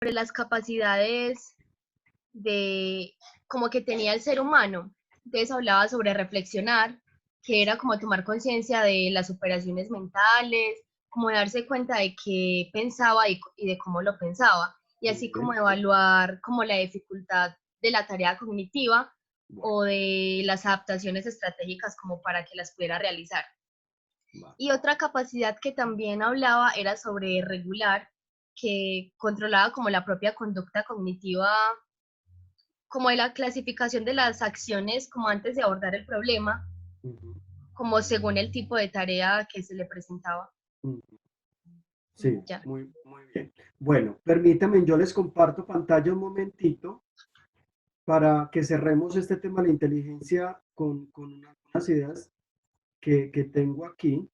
sobre las capacidades de como que tenía el ser humano. Entonces hablaba sobre reflexionar, que era como tomar conciencia de las operaciones mentales, como darse cuenta de qué pensaba y de cómo lo pensaba, y así como evaluar como la dificultad de la tarea cognitiva o de las adaptaciones estratégicas como para que las pudiera realizar. Y otra capacidad que también hablaba era sobre regular, que controlaba como la propia conducta cognitiva, como de la clasificación de las acciones como antes de abordar el problema, como según el tipo de tarea que se le presentaba. Sí, Ya. muy bien. Bueno, permítanme, yo les comparto pantalla un momentito para que cerremos este tema de la inteligencia con unas ideas que tengo aquí.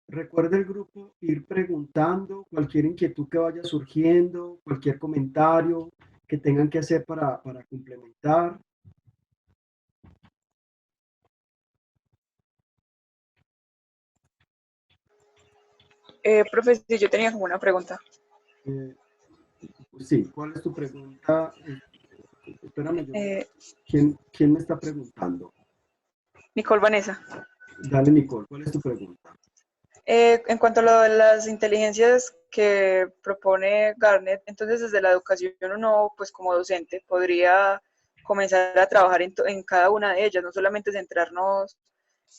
Recuerda el grupo ir preguntando cualquier inquietud que vaya surgiendo, cualquier comentario que tengan que hacer para complementar. Profe, sí, yo tenía como una pregunta. Sí, ¿cuál es tu pregunta? Espérame, Eh, ¿quién me está preguntando? Nicole Vanessa. Dale, Nicole, ¿cuál es tu pregunta? En cuanto a lo de las inteligencias que propone Garnet, entonces desde la educación uno, pues como docente, podría comenzar a trabajar en cada una de ellas, no solamente centrarnos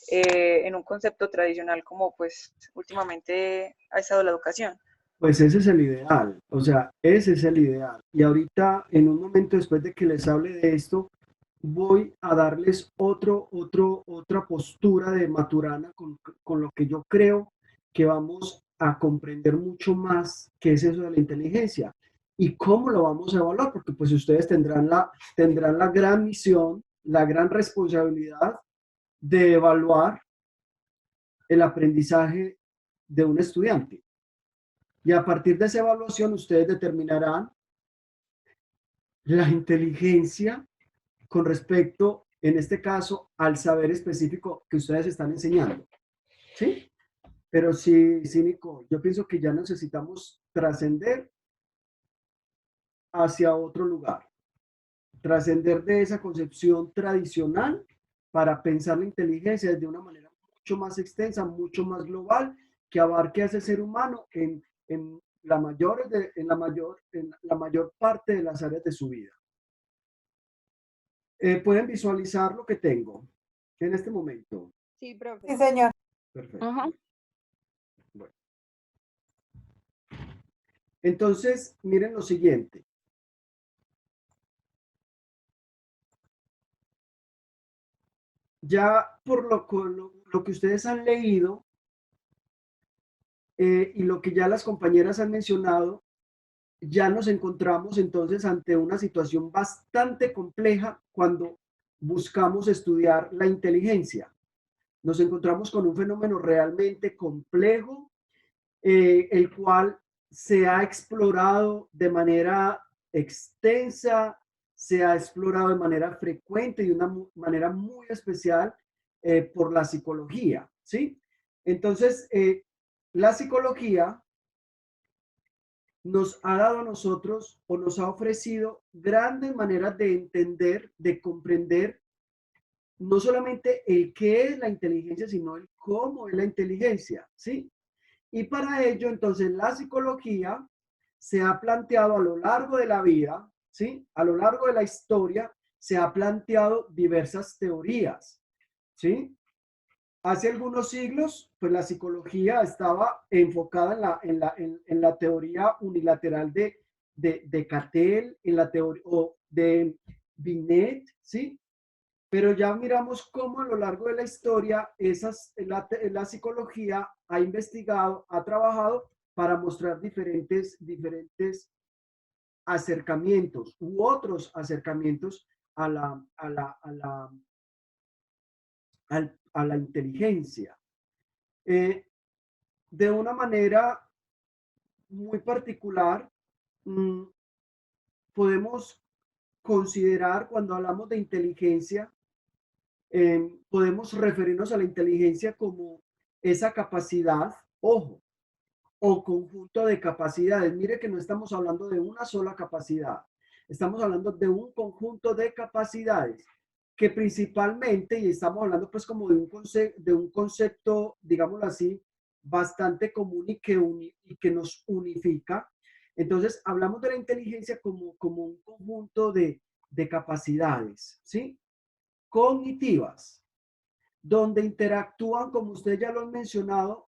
en un concepto tradicional como pues últimamente ha estado la educación. Pues ese es el ideal, o sea, ese es el ideal. Y ahorita, en un momento después de que les hable de esto, voy a darles otra postura de Maturana con lo que yo creo que vamos a comprender mucho más qué es eso de la inteligencia y cómo lo vamos a evaluar, porque pues ustedes tendrán la gran misión, la gran responsabilidad de evaluar el aprendizaje de un estudiante. Y a partir de esa evaluación, ustedes determinarán la inteligencia con respecto, en este caso, al saber específico que ustedes están enseñando. ¿Sí? Pero sí, sí, Nico, yo pienso que ya necesitamos trascender hacia otro lugar, trascender de esa concepción tradicional para pensar la inteligencia desde una manera mucho más extensa, mucho más global, que abarque a ese ser humano en en la mayor parte de las áreas de su vida. ¿Pueden visualizar lo que tengo en este momento? Sí, profe. Sí, señor. Perfecto. Ajá. Bueno. Entonces, miren lo siguiente. Ya por lo que ustedes han leído y lo que ya las compañeras han mencionado, ya nos encontramos entonces ante una situación bastante compleja cuando buscamos estudiar la inteligencia. Nos encontramos con un fenómeno realmente complejo, el cual se ha explorado de manera extensa, se ha explorado de manera frecuente y de una manera muy especial por la psicología, ¿sí? Entonces, la psicología nos ha dado a nosotros o nos ha ofrecido grandes maneras de entender, de comprender no solamente el qué es la inteligencia, sino el cómo es la inteligencia, ¿sí? Y para ello, entonces, la psicología se ha planteado a lo largo de la vida, ¿sí? A lo largo de la historia, se ha planteado diversas teorías, ¿sí? Hace algunos siglos, pues la psicología estaba enfocada en la teoría unilateral de Cattell, en la teoría o de Binet, ¿sí? Pero ya miramos cómo a lo largo de la historia la psicología ha investigado, ha trabajado para mostrar diferentes acercamientos u otros acercamientos a a la inteligencia. De una manera muy particular, podemos considerar cuando hablamos de inteligencia podemos referirnos a la inteligencia como esa capacidad, ojo, o conjunto de capacidades. Mire que no estamos hablando de una sola capacidad, estamos hablando de un conjunto de capacidades que principalmente, y estamos hablando pues como de un concepto, digámoslo así, bastante común y que nos unifica. Entonces, hablamos de la inteligencia como un conjunto de capacidades, ¿sí? Cognitivas, donde interactúan, como ustedes ya lo han mencionado,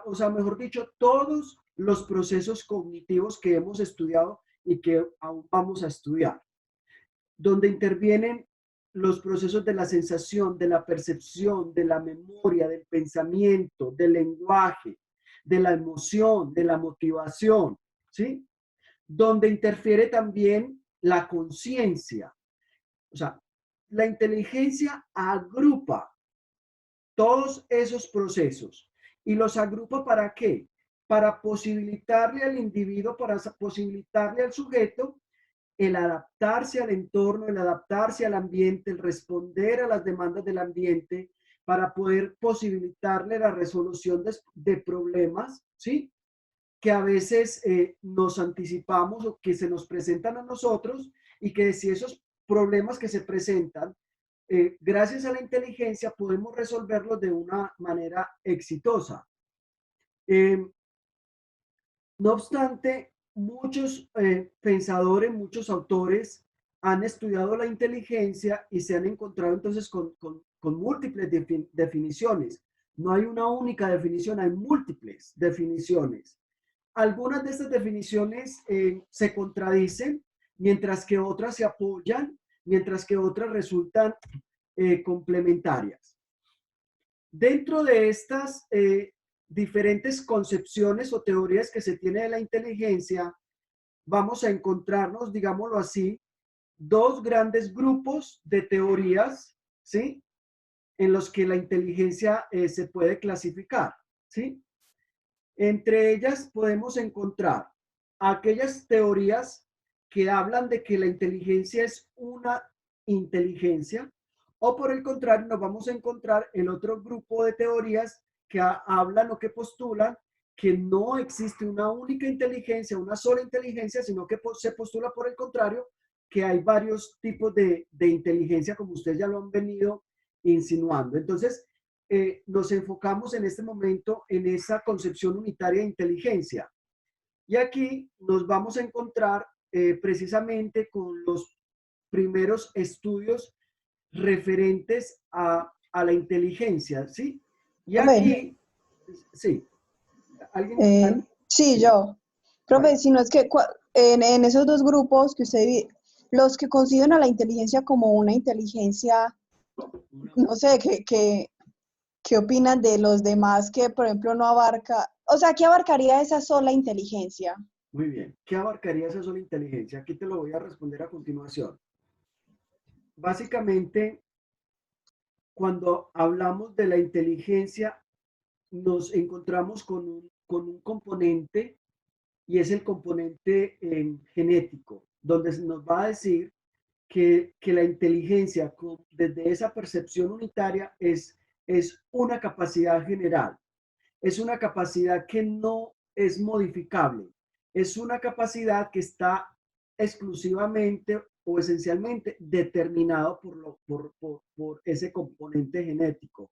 o sea, mejor dicho, todos los procesos cognitivos que hemos estudiado y que aún vamos a estudiar, donde intervienen los procesos de la sensación, de la percepción, de la memoria, del pensamiento, del lenguaje, de la emoción, de la motivación, ¿sí? Donde interfiere también la conciencia. O sea, la inteligencia agrupa todos esos procesos y los agrupa ¿para qué? Para posibilitarle al individuo, para posibilitarle al sujeto el adaptarse al entorno, el adaptarse al ambiente, el responder a las demandas del ambiente, para poder posibilitarle la resolución de problemas, ¿sí? Que a veces nos anticipamos o que se nos presentan a nosotros y que si esos problemas que se presentan, gracias a la inteligencia podemos resolverlos de una manera exitosa. Eh, no obstante, muchos pensadores, muchos autores han estudiado la inteligencia y se han encontrado entonces con múltiples definiciones. No hay una única definición, hay múltiples definiciones. Algunas de estas definiciones se contradicen, mientras que otras se apoyan, mientras que otras resultan complementarias. Dentro de estas diferentes concepciones o teorías que se tiene de la inteligencia, vamos a encontrarnos, digámoslo así, dos grandes grupos de teorías, ¿sí? En los que la inteligencia se puede clasificar, ¿sí? Entre ellas podemos encontrar aquellas teorías que hablan de que la inteligencia es una inteligencia, o por el contrario, nos vamos a encontrar el otro grupo de teorías que hablan o que postulan que no existe una única inteligencia, una sola inteligencia, sino que se postula por el contrario que hay varios tipos de inteligencia, como ustedes ya lo han venido insinuando. Entonces, nos enfocamos en este momento en esa concepción unitaria de inteligencia. Y aquí nos vamos a encontrar precisamente con los primeros estudios referentes a la inteligencia, ¿sí? Y aquí, sí, ¿alguien? Sí, Sí, yo. Profe, vale. si no es que en esos dos grupos que usted, los que conciben a la inteligencia como una inteligencia, no sé, ¿qué opinan de los demás que, por ejemplo, no abarca, o sea, ¿qué abarcaría esa sola inteligencia? Muy bien. ¿Qué abarcaría esa sola inteligencia? Aquí te lo voy a responder a continuación. Básicamente, cuando hablamos de la inteligencia, nos encontramos con un componente y es el componente genético, donde nos va a decir que la inteligencia desde esa percepción unitaria es una capacidad general, es una capacidad que no es modificable, es una capacidad que está exclusivamente o esencialmente determinado por ese componente genético.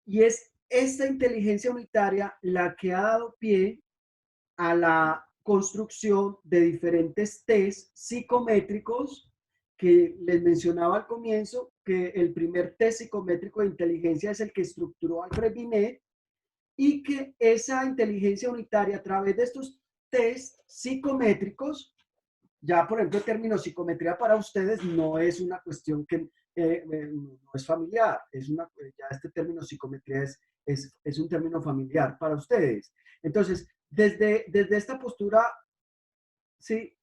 Y es esta inteligencia unitaria la que ha dado pie a la construcción de diferentes test psicométricos que les mencionaba al comienzo, que el primer test psicométrico de inteligencia es el que estructuró Alfred Binet, y que esa inteligencia unitaria a través de estos test psicométricos, ya por ejemplo el término psicometría para ustedes no es una cuestión que no es familiar, ya este término psicometría es un término familiar para ustedes. Entonces, desde esta postura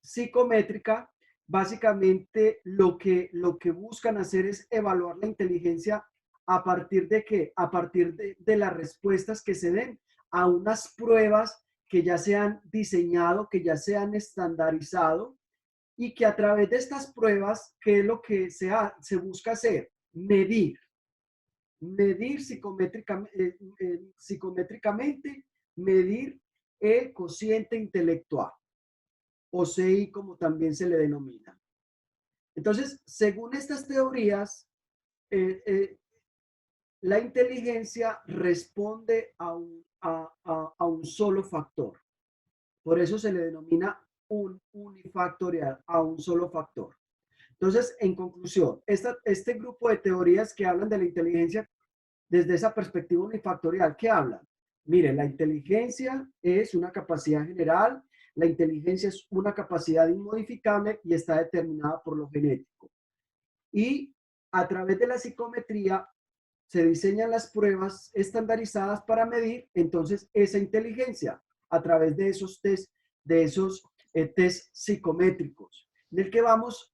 psicométrica, básicamente lo que buscan hacer es evaluar la inteligencia a partir de qué, a partir de las respuestas que se den a unas pruebas que ya se han diseñado, que ya se han estandarizado y que a través de estas pruebas, ¿qué es lo que se busca hacer? Medir psicométricamente, medir el cociente intelectual, o CI como también se le denomina. Entonces, según estas teorías, la inteligencia responde a un solo factor. Por eso se le denomina un unifactorial, a un solo factor. Entonces, en conclusión, este grupo de teorías que hablan de la inteligencia desde esa perspectiva unifactorial, ¿qué hablan? Mire, la inteligencia es una capacidad general, la inteligencia es una capacidad inmodificable y está determinada por lo genético. Y a través de la psicometría se diseñan las pruebas estandarizadas para medir entonces esa inteligencia a través de esos test psicométricos, en el que vamos,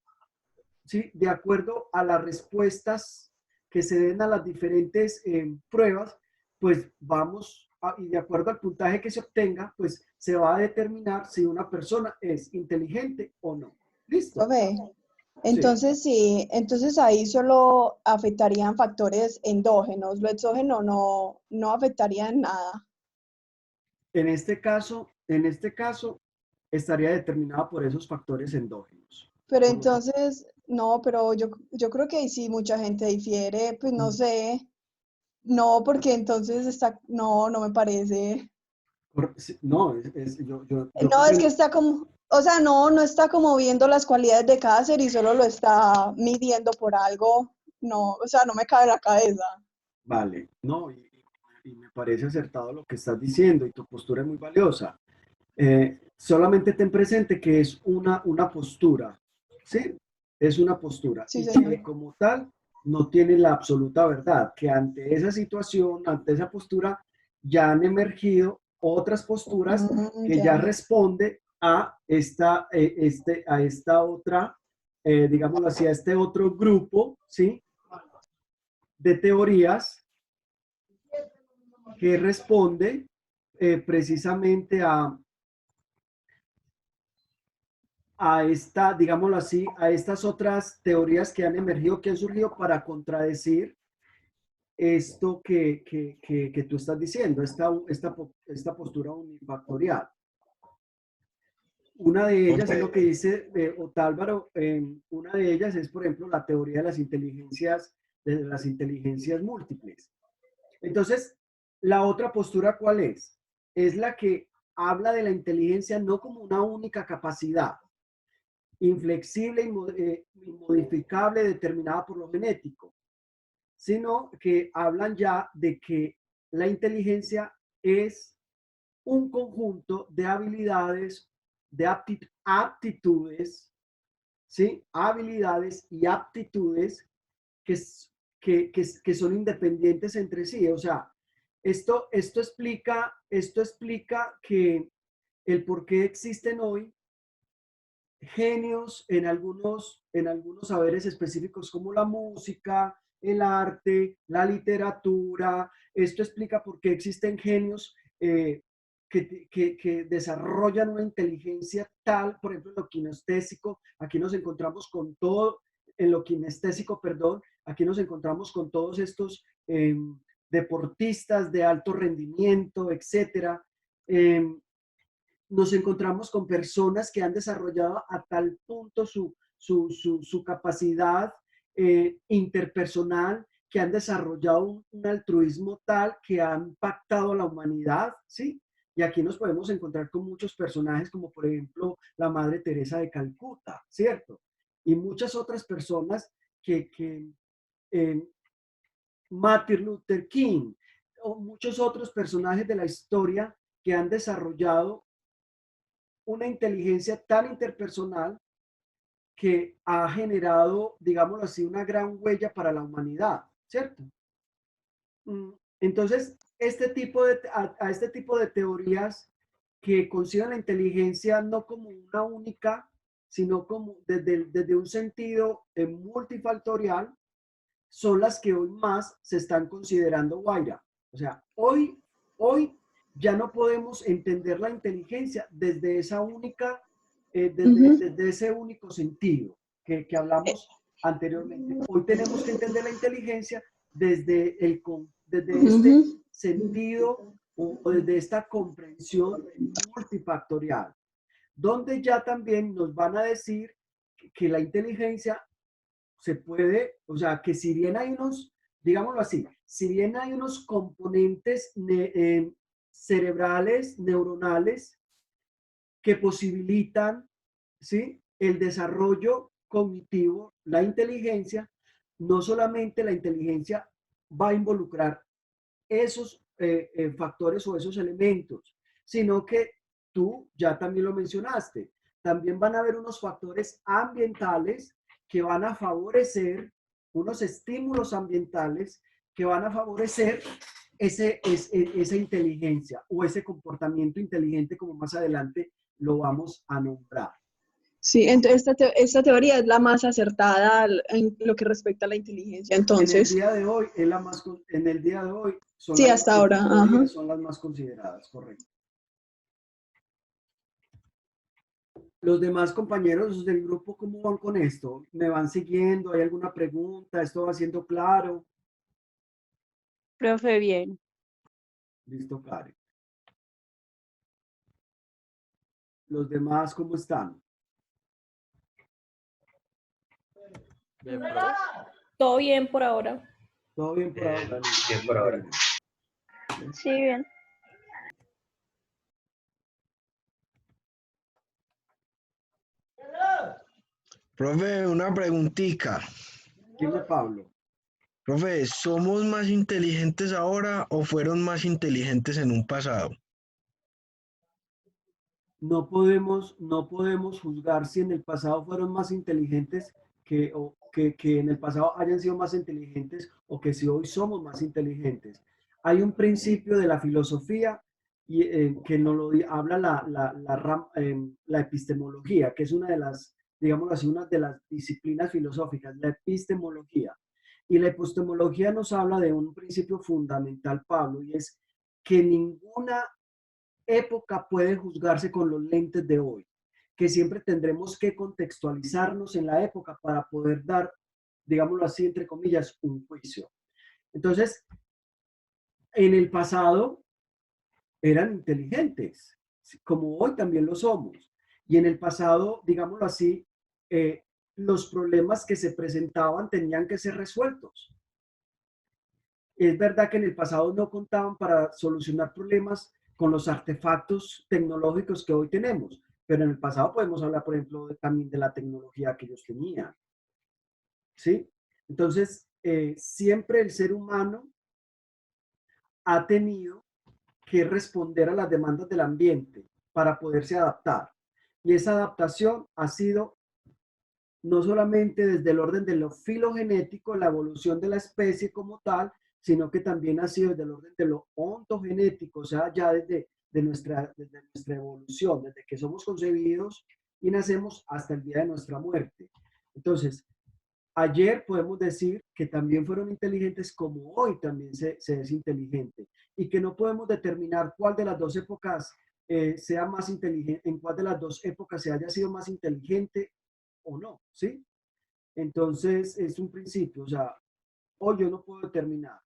¿sí?, de acuerdo a las respuestas que se den a las diferentes pruebas, pues vamos, y de acuerdo al puntaje que se obtenga, pues se va a determinar si una persona es inteligente o no. ¿Listo? Profe, Sí. entonces sí, entonces ahí solo afectarían factores endógenos, lo exógeno no afectaría en nada. En este caso, estaría determinada por esos factores endógenos. Pero Por lo- entonces, no, pero yo creo que ahí sí mucha gente difiere, pues no sé, no, porque entonces está, no me parece. sí, no, yo No, creo es que que está como, o sea, no está como viendo las cualidades de cada ser y solo lo está midiendo por algo. No, o sea, no me cabe en la cabeza. vale, no, y me parece acertado lo que estás diciendo y tu postura es muy valiosa. Solamente ten presente que es una postura, ¿sí? Es una postura Sí, y señor. que como tal no tiene la absoluta verdad, que ante esa situación, ante esa postura, ya han emergido otras posturas que ya Ya. responde a a esta otra, digámoslo así, a este otro grupo, ¿sí?, de teorías que responde precisamente a esta, digámoslo así, a estas otras teorías que han emergido, que han surgido para contradecir esto que tú estás diciendo, esta postura unifactorial. Una de ellas es lo que dice Otálvaro, una de ellas es, por ejemplo, la teoría de las inteligencias múltiples. Entonces, la otra postura, ¿cuál es? Es la que habla de la inteligencia no como una única capacidad, inflexible y modificable, determinada por lo genético, sino que hablan ya de que la inteligencia es un conjunto de habilidades, de aptitudes, ¿sí? Habilidades y aptitudes que, que son independientes entre sí. O sea, esto explica que el por qué existen hoy genios en algunos saberes específicos como la música, el arte, la literatura. Esto explica por qué existen genios que desarrollan una inteligencia tal, por ejemplo, en lo kinestésico. Aquí nos encontramos con todo, en lo kinestésico, perdón, aquí nos encontramos con todos estos deportistas de alto rendimiento, etcétera. Nos encontramos con personas que han desarrollado a tal punto su capacidad interpersonal, que han desarrollado un altruismo tal que han impactado a la humanidad, ¿sí? Y aquí nos podemos encontrar con muchos personajes como por ejemplo la Madre Teresa de Calcuta, ¿cierto? Y muchas otras personas eh, Martin Luther King, o muchos otros personajes de la historia que han desarrollado una inteligencia tan interpersonal que ha generado, digámoslo así, una gran huella para la humanidad, ¿cierto? Entonces, a este tipo de teorías que conciben la inteligencia no como una única, sino como desde un sentido multifactorial, son las que hoy más se están considerando, Guaira. O sea, hoy ya no podemos entender la inteligencia desde esa única Ujú. desde ese único sentido que hablamos anteriormente. Hoy tenemos que entender la inteligencia desde este Ujú. sentido o desde esta comprensión multifactorial, donde ya también nos van a decir que la inteligencia se puede, o sea, que si bien hay unos, digámoslo así, si bien hay unos componentes cerebrales, neuronales, que posibilitan, ¿sí?, el desarrollo cognitivo, la inteligencia, no solamente la inteligencia va a involucrar esos factores o esos elementos, sino que tú ya también lo mencionaste, también van a haber unos factores ambientales que van a favorecer, unos estímulos ambientales que van a favorecer esa inteligencia o ese comportamiento inteligente, como más adelante lo vamos a nombrar. Sí, entonces esta teoría es la más acertada en lo que respecta a la inteligencia. En el Entonces, día de hoy, en el día de hoy sí, hasta ahora. estas Ajá. teorías son las más consideradas, correcto. Los demás compañeros del grupo, ¿cómo van con esto? ¿Me van siguiendo? ¿Hay alguna pregunta? ¿Esto va siendo claro? Profe, bien. Listo, Karen. ¿Los demás cómo están? Bien, profe. Todo bien por ahora. ¿Todo bien por ahora? Bien Me por ahora. alegro. Sí, bien. Profe, una preguntita. Dime, Pablo. Profe, ¿somos más inteligentes ahora o fueron más inteligentes en un pasado? No podemos juzgar si en el pasado fueron más inteligentes que en el pasado hayan sido más inteligentes o que si hoy somos más inteligentes. Hay un principio de la filosofía que nos lo habla la epistemología, que es una de las, digámoslo así, una de las disciplinas filosóficas, la epistemología. Y la epistemología nos habla de un principio fundamental, Pablo, y es que ninguna época puede juzgarse con los lentes de hoy, que siempre tendremos que contextualizarnos en la época para poder dar, digámoslo así, entre comillas, un juicio. Entonces, en el pasado eran inteligentes, como hoy también lo somos. Y en el pasado, digámoslo así, los problemas que se presentaban tenían que ser resueltos. Es verdad que en el pasado no contaban para solucionar problemas con los artefactos tecnológicos que hoy tenemos, pero en el pasado podemos hablar, por ejemplo, también de la tecnología que ellos tenían, ¿sí? Entonces, siempre el ser humano ha tenido que responder a las demandas del ambiente para poderse adaptar. Y esa adaptación ha sido no solamente desde el orden de lo filogenético, la evolución de la especie como tal, sino que también ha sido desde el orden de lo ontogenético, o sea, ya desde nuestra evolución, desde que somos concebidos y nacemos hasta el día de nuestra muerte. Entonces, ayer podemos decir que también fueron inteligentes como hoy también se es inteligente y que no podemos determinar cuál de las dos épocas sea más inteligente, en cuál de las dos épocas se haya sido más inteligente o no, ¿sí? Entonces es un principio, o sea, hoy yo no puedo determinar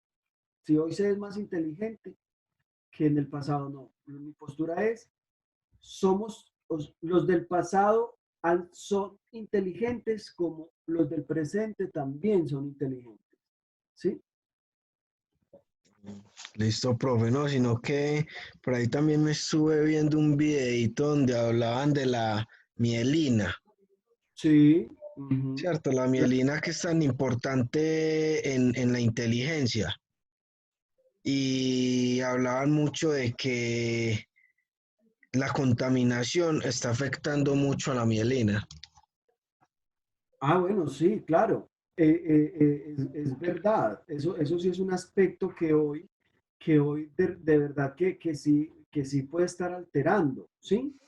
si hoy se es más inteligente que en el pasado, no. Mi postura es, somos los del pasado son inteligentes como los del presente también son inteligentes, ¿sí? Listo, profe, no, sino que por ahí también me estuve viendo un videito donde hablaban de la mielina, Sí. Ujú. ¿cierto? La mielina que es tan importante en la inteligencia. Y hablaban mucho de que la contaminación está afectando mucho a la mielina. Ah, bueno, sí, claro. Es verdad. Eso sí es un aspecto que hoy de verdad que sí puede estar alterando, ¿sí?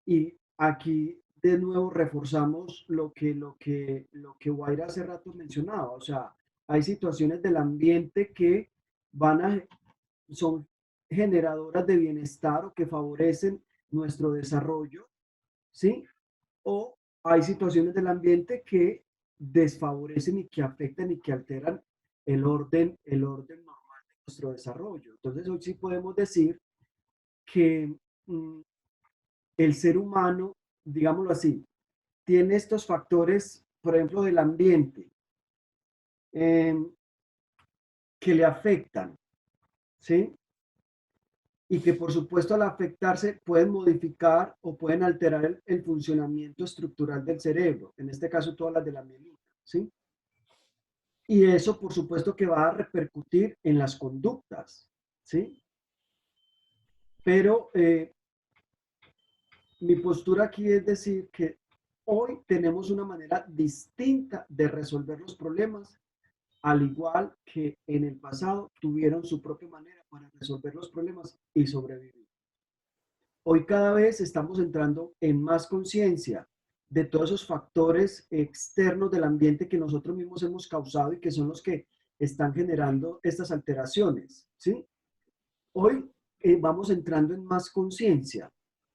Y aquí de nuevo reforzamos lo que Guaira hace rato mencionaba. O sea, hay situaciones del ambiente que son generadoras de bienestar o que favorecen nuestro desarrollo, ¿sí? O hay situaciones del ambiente que desfavorecen y que afectan y que alteran el orden normal de nuestro desarrollo. Entonces, hoy sí podemos decir que mm, el ser humano, digámoslo así, tiene estos factores, por ejemplo, del ambiente, eh, que le afectan, ¿sí? Y que por supuesto al afectarse pueden modificar o pueden alterar el funcionamiento estructural del cerebro, en este caso todas las de la mielina, ¿sí? Y eso por supuesto que va a repercutir en las conductas, ¿sí? Pero mi postura aquí es decir que hoy tenemos una manera distinta de resolver los problemas, al igual que en el pasado tuvieron su propia manera para resolver los problemas y sobrevivir. Hoy cada vez estamos entrando en más conciencia de todos esos factores externos del ambiente que nosotros mismos hemos causado y que son los que están generando estas alteraciones, ¿sí? Hoy vamos entrando en más conciencia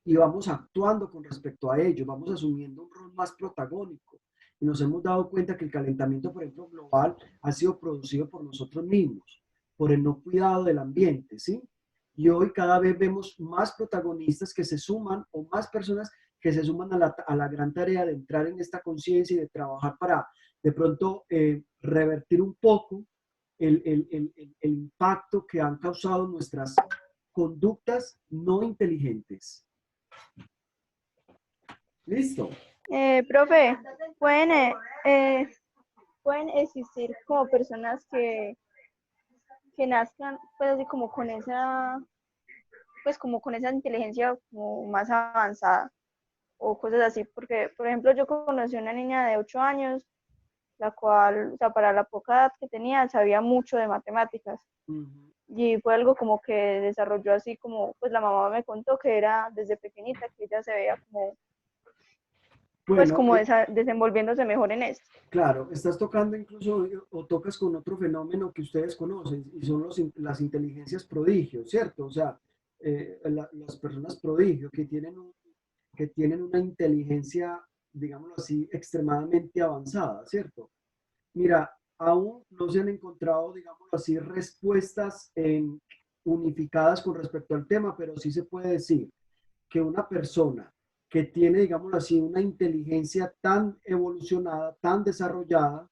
y vamos actuando con respecto a ello, vamos asumiendo un rol más protagónico. Y nos hemos dado cuenta que el calentamiento, por ejemplo, global ha sido producido por nosotros mismos, por el no cuidado del ambiente, ¿sí? Y hoy cada vez vemos más protagonistas que se suman o más personas que se suman a la gran tarea de entrar en esta conciencia y de trabajar para de pronto revertir un poco el impacto que han causado nuestras conductas no inteligentes. ¿Listo? Profe, eh, pueden existir como personas que nazcan pues así como con esa, pues como con esa inteligencia como más avanzada o cosas así, porque por ejemplo yo conocí una niña de 8 años, la cual, o sea, para la poca edad que tenía, sabía mucho de matemáticas. Y fue algo como que desarrolló así como, pues la mamá me contó que era desde pequeñita, que ella se veía como, pues Bueno, como desenvolviéndose mejor en esto. claro, estás tocando incluso o tocas con otro fenómeno que ustedes conocen y son las inteligencias prodigio, ¿cierto? O sea, las personas prodigio que tienen una inteligencia, digámoslo así, extremadamente avanzada, ¿cierto? Mira, aún no se han encontrado, digámoslo así, respuestas unificadas con respecto al tema, pero sí se puede decir que una persona que tiene, digámoslo así, una inteligencia tan evolucionada, tan desarrollada,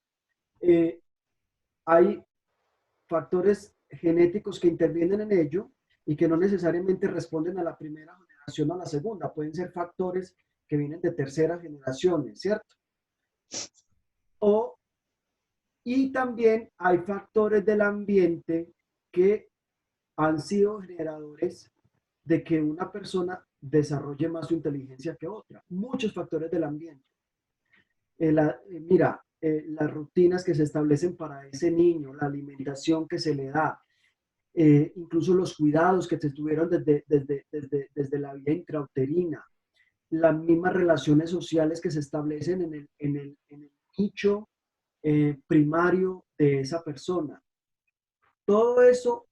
eh, hay factores genéticos que intervienen en ello y que no necesariamente responden a la primera generación o a la segunda, pueden ser factores que vienen de terceras generaciones, ¿cierto? O Y también hay factores del ambiente que han sido generadores de que una persona desarrolle más su inteligencia que otra. Muchos factores del ambiente. Mira, las rutinas que se establecen para ese niño, la alimentación que se le da, incluso los cuidados que se tuvieron desde la vida intrauterina, las mismas relaciones sociales que se establecen en el nicho primario de esa persona. Todo eso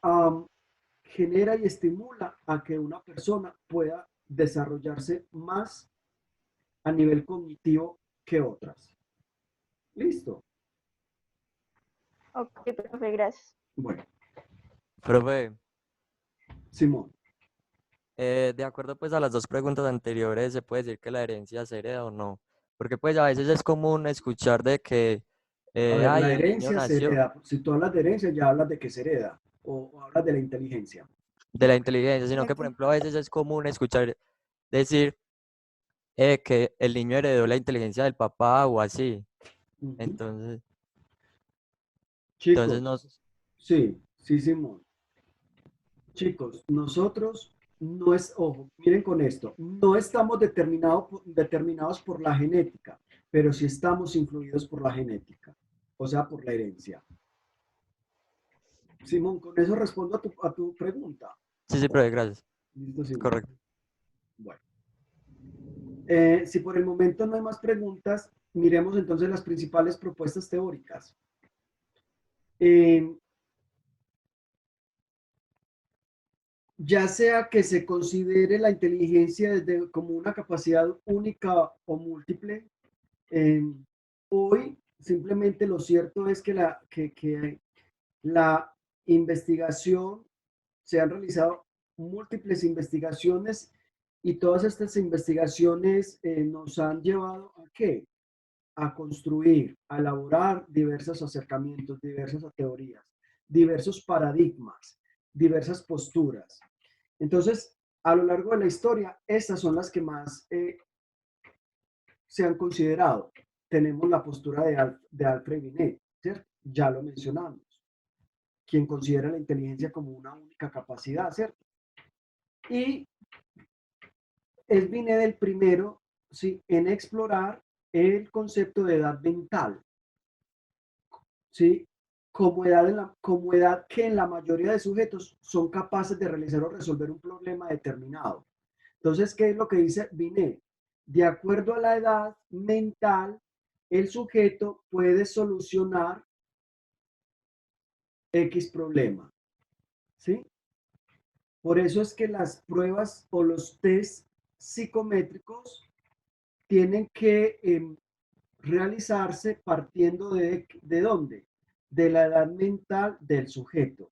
um, genera y estimula a que una persona pueda desarrollarse más a nivel cognitivo que otras. ¿Listo? Ok, profe, gracias. Bueno, Profe, Simón. de acuerdo pues a las dos preguntas anteriores, ¿se puede decir que la herencia se hereda o no? Porque pues a veces es común escuchar de que, A ver, ay, la el niño herencia se nació hereda. Si tú hablas de herencia, ya hablas de que se hereda o hablas de la inteligencia. de la inteligencia, sino que por ejemplo a veces es común escuchar decir que el niño heredó la inteligencia del papá o así. Uh-huh. Entonces, entonces no, Chicos, sí, sí, Simón. Chicos, nosotros no es, ojo, miren con esto, no estamos determinados por la genética, pero sí estamos influidos por la genética, o sea, por la herencia. Simón, con eso respondo a tu pregunta. sí, sí, profe, gracias. Listo, Simón. Correcto. Bueno, si por el momento no hay más preguntas, miremos entonces las principales propuestas teóricas. Eh, ya sea que se considere la inteligencia como una capacidad única o múltiple, eh, hoy simplemente lo cierto es que que la investigación, se han realizado múltiples investigaciones y todas estas investigaciones nos han llevado a qué? A construir, a elaborar diversos acercamientos, diversas teorías, diversos paradigmas, diversas posturas. Entonces, a lo largo de la historia, estas son las que más se han considerado. Tenemos la postura de Alfred Binet, ¿cierto? Ya lo mencionamos, quien considera la inteligencia como una única capacidad, ¿cierto? Y es Binet el primero, ¿sí?, en explorar el concepto de edad mental, ¿sí? Como edad que en la mayoría de sujetos son capaces de realizar o resolver un problema determinado. Entonces, ¿qué es lo que dice Binet? De acuerdo a la edad mental, el sujeto puede solucionar X problema, ¿sí? Por eso es que las pruebas o los test psicométricos tienen que realizarse partiendo ¿de dónde? De la edad mental del sujeto.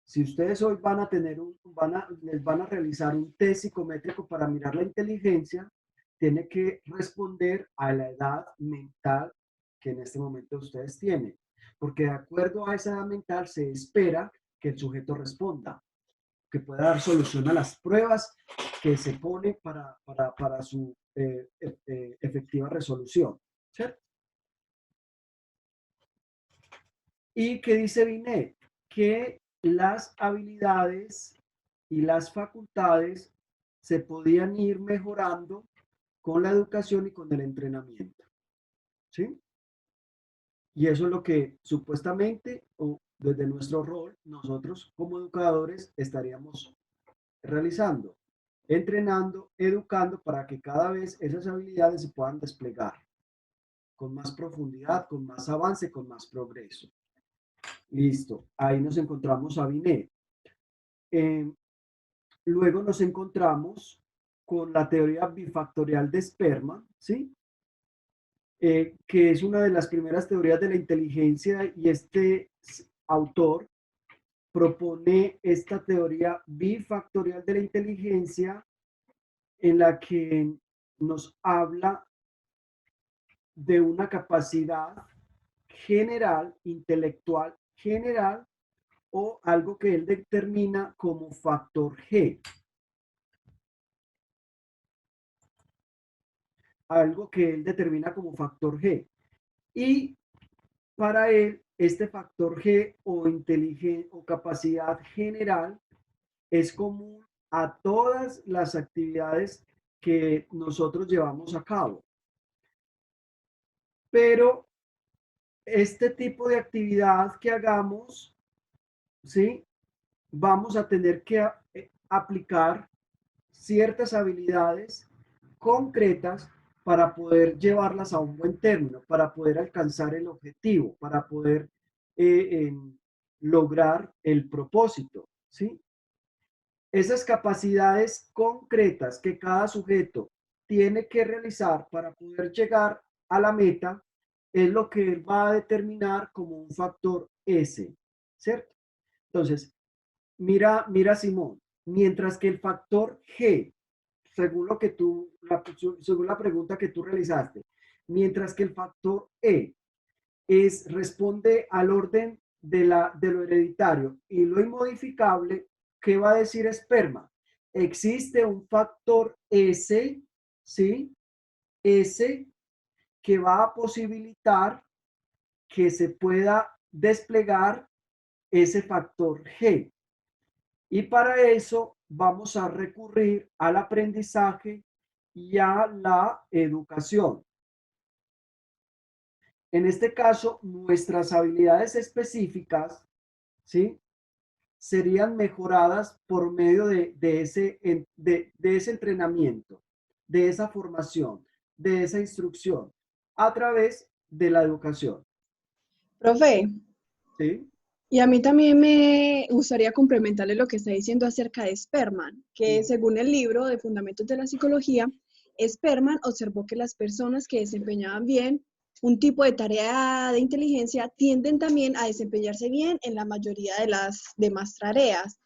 Si ustedes hoy van a tener les van a realizar un test psicométrico para mirar la inteligencia, tiene que responder a la edad mental que en este momento ustedes tienen. Porque de acuerdo a esa edad mental se espera que el sujeto responda, que pueda dar solución a las pruebas que se pone para su efectiva resolución, ¿cierto? ¿Y qué dice Binet? Que las habilidades y las facultades se podían ir mejorando con la educación y con el entrenamiento, ¿sí? Y eso es lo que supuestamente, o desde nuestro rol, nosotros como educadores estaríamos realizando, entrenando, educando para que cada vez esas habilidades se puedan desplegar con más profundidad, con más avance, con más progreso. Listo, ahí nos encontramos a Binet. Eh, Luego nos encontramos con la teoría bifactorial de Sperman, ¿sí? Que es una de las primeras teorías de la inteligencia y este autor propone esta teoría bifactorial de la inteligencia en la que nos habla de una capacidad general, intelectual general, o algo que él determina como factor G. Algo que él determina como factor G. Y para él, este factor G o inteligencia o capacidad general es común a todas las actividades que nosotros llevamos a cabo. Pero este tipo de actividad que hagamos, ¿sí?, vamos a tener que aplicar ciertas habilidades concretas para poder llevarlas a un buen término, para poder alcanzar el objetivo, para poder lograr el propósito, ¿sí? Esas capacidades concretas que cada sujeto tiene que realizar para poder llegar a la meta es lo que él va a determinar como un factor S, ¿cierto? Entonces, mira Simón, mientras que el factor G, según lo que según la pregunta que tú realizaste, mientras que el factor E responde al orden de lo hereditario y lo inmodificable, ¿qué va a decir esperma? Existe un factor S, ¿sí? S que va a posibilitar que se pueda desplegar ese factor G. Y para eso vamos a recurrir al aprendizaje y a la educación. En este caso, nuestras habilidades específicas, ¿sí?, serían mejoradas por medio de ese entrenamiento, de esa formación, de esa instrucción, a través de la educación. Profe, ¿Sí? Y a mí también me gustaría complementarle lo que está diciendo acerca de Sperman, que según el libro de Fundamentos de la Psicología, Sperman observó que las personas que desempeñaban bien un tipo de tarea de inteligencia tienden también a desempeñarse bien en la mayoría de las demás tareas.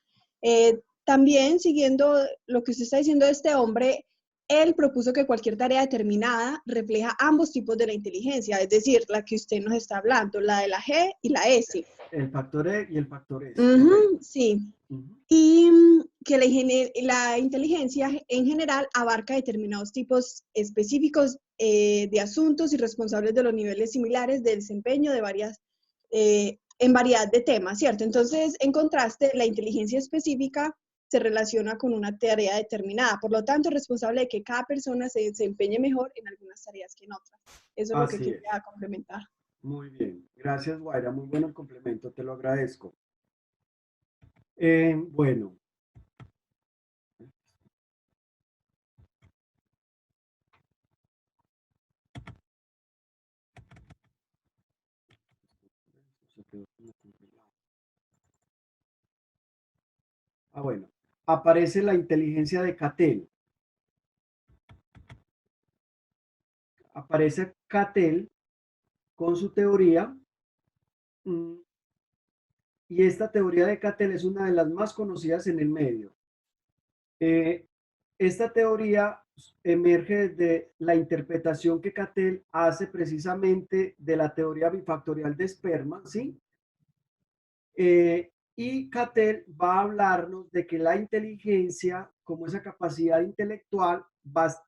También siguiendo lo que usted está diciendo de este hombre, él propuso que cualquier tarea determinada refleja ambos tipos de la inteligencia, es decir, la que usted nos está hablando, la de la G y la S. El factor E y el factor S, correcto. Sí. Ujú. Y que la inteligencia en general abarca determinados tipos específicos de asuntos y responsables de los niveles similares de desempeño de en variedad de temas, ¿cierto? Entonces, en contraste, la inteligencia específica se relaciona con una tarea determinada, por lo tanto, es responsable de que cada persona se desempeñe mejor en algunas tareas que en otras. Eso es lo que Así es. quería complementar. Muy bien. Gracias, Guaira. Muy bueno el complemento. Te lo agradezco. Bueno. Ah, bueno. Aparece la inteligencia de Cattell. Aparece Cattell con su teoría. Y esta teoría de Cattell es una de las más conocidas en el medio. Esta teoría emerge desde la interpretación que Cattell hace precisamente de la teoría bifactorial de Sperman, ¿sí? Y Cattell va a hablarnos de que la inteligencia, como esa capacidad intelectual,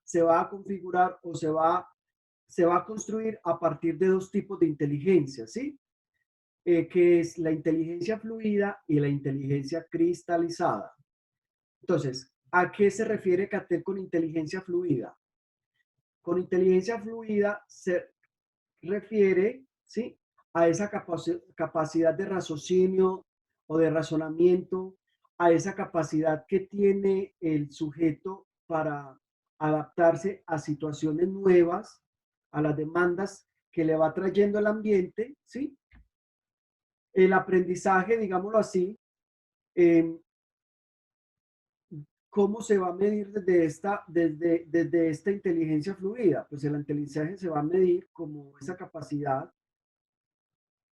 se va a configurar o se va a construir a partir de dos tipos de inteligencia, ¿sí? Que es la inteligencia fluida y la inteligencia cristalizada. Entonces, ¿a qué se refiere Cattell con inteligencia fluida? Con inteligencia fluida se refiere, ¿sí?, a esa capacidad de raciocinio o de razonamiento, a esa capacidad que tiene el sujeto para adaptarse a situaciones nuevas, a las demandas que le va trayendo el ambiente, ¿sí? El aprendizaje, digámoslo así, eh, ¿cómo se va a medir desde esta inteligencia fluida? Pues el aprendizaje se va a medir como esa capacidad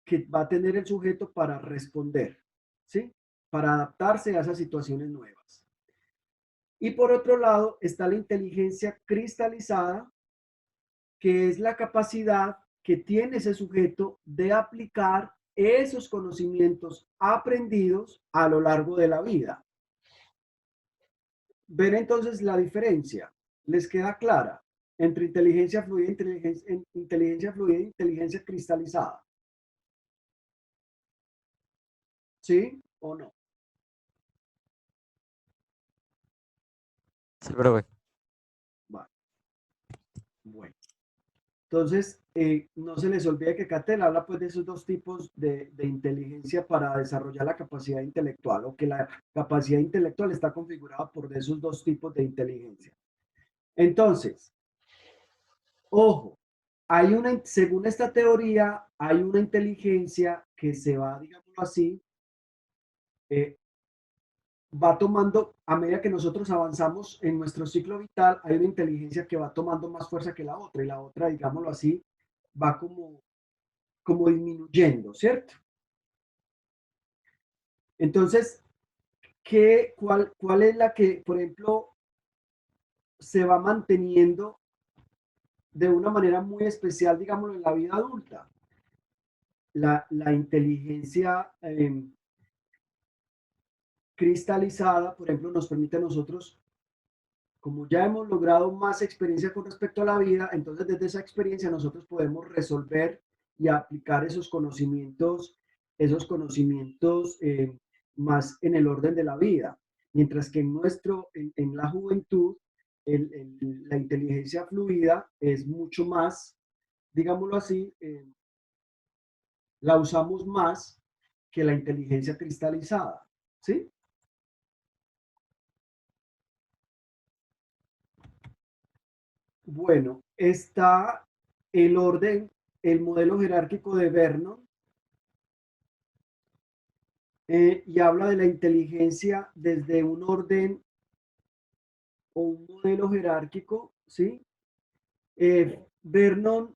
que va a tener el sujeto para responder, ¿sí? Para adaptarse a esas situaciones nuevas. Y por otro lado está la inteligencia cristalizada, que es la capacidad que tiene ese sujeto de aplicar esos conocimientos aprendidos a lo largo de la vida. ¿Ven entonces la diferencia? ¿Les queda clara entre inteligencia fluida e inteligencia cristalizada? ¿Sí o no? Sí, profe. Vale. Bueno. Entonces, no se les olvide que Cattell habla pues de esos dos tipos de inteligencia para desarrollar la capacidad intelectual, o que la capacidad intelectual está configurada por esos dos tipos de inteligencia. Entonces, ojo, según esta teoría, hay una inteligencia que se va, digámoslo así, eh, va tomando, a medida que nosotros avanzamos en nuestro ciclo vital, hay una inteligencia que va tomando más fuerza que la otra, y la otra, digámoslo así, va como disminuyendo, ¿cierto? Entonces, cuál es la que, por ejemplo, se va manteniendo de una manera muy especial, digámoslo, en la vida adulta? La inteligencia cristalizada, por ejemplo, nos permite a nosotros, como ya hemos logrado más experiencia con respecto a la vida, entonces desde esa experiencia nosotros podemos resolver y aplicar esos conocimientos más en el orden de la vida. Mientras que en la juventud, la inteligencia fluida es mucho más, digámoslo así, la usamos más que la inteligencia cristalizada, ¿sí? Bueno, está el orden, el modelo jerárquico de Vernon, y habla de la inteligencia desde un orden o un modelo jerárquico, ¿sí? Vernon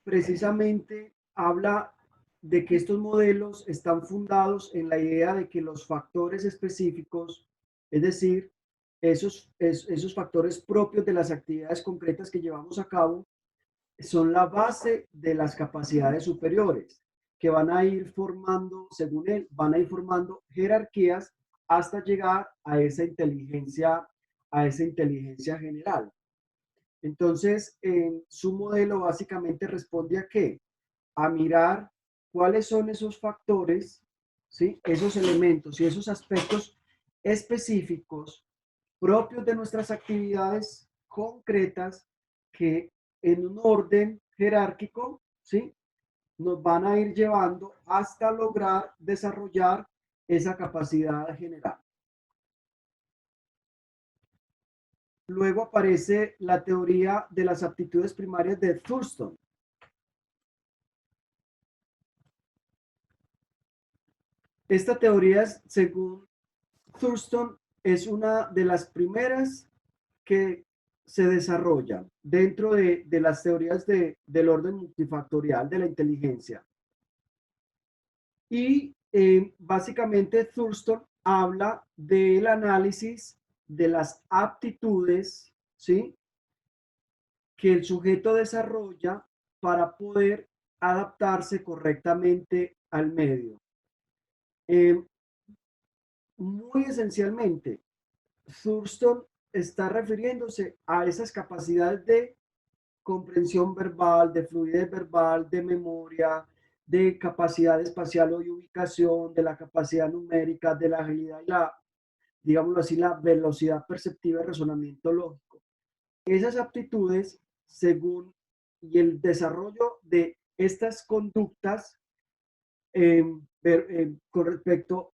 precisamente habla de que estos modelos están fundados en la idea de que los factores específicos, es decir, esos factores propios de las actividades concretas que llevamos a cabo, son la base de las capacidades superiores, que van a ir formando, según él, van a ir formando jerarquías hasta llegar a esa inteligencia general. Entonces, su modelo básicamente responde a qué? A mirar cuáles son esos factores, ¿sí? Esos elementos y esos aspectos específicos propios de nuestras actividades concretas que en un orden jerárquico, ¿sí? Nos van a ir llevando hasta lograr desarrollar esa capacidad general. Luego aparece la teoría de las aptitudes primarias de Thurston. Esta teoría, según Thurston, es una de las primeras que se desarrolla dentro de las teorías del orden multifactorial de la inteligencia. Y básicamente Thurston habla del análisis de las aptitudes, ¿sí? Que el sujeto desarrolla para poder adaptarse correctamente al medio. Muy esencialmente, Thurston está refiriéndose a esas capacidades de comprensión verbal, de fluidez verbal, de memoria, de capacidad espacial o de ubicación, de la capacidad numérica, de la agilidad y la, digámoslo así, la velocidad perceptiva de razonamiento lógico. Esas aptitudes, según y el desarrollo de estas conductas con respecto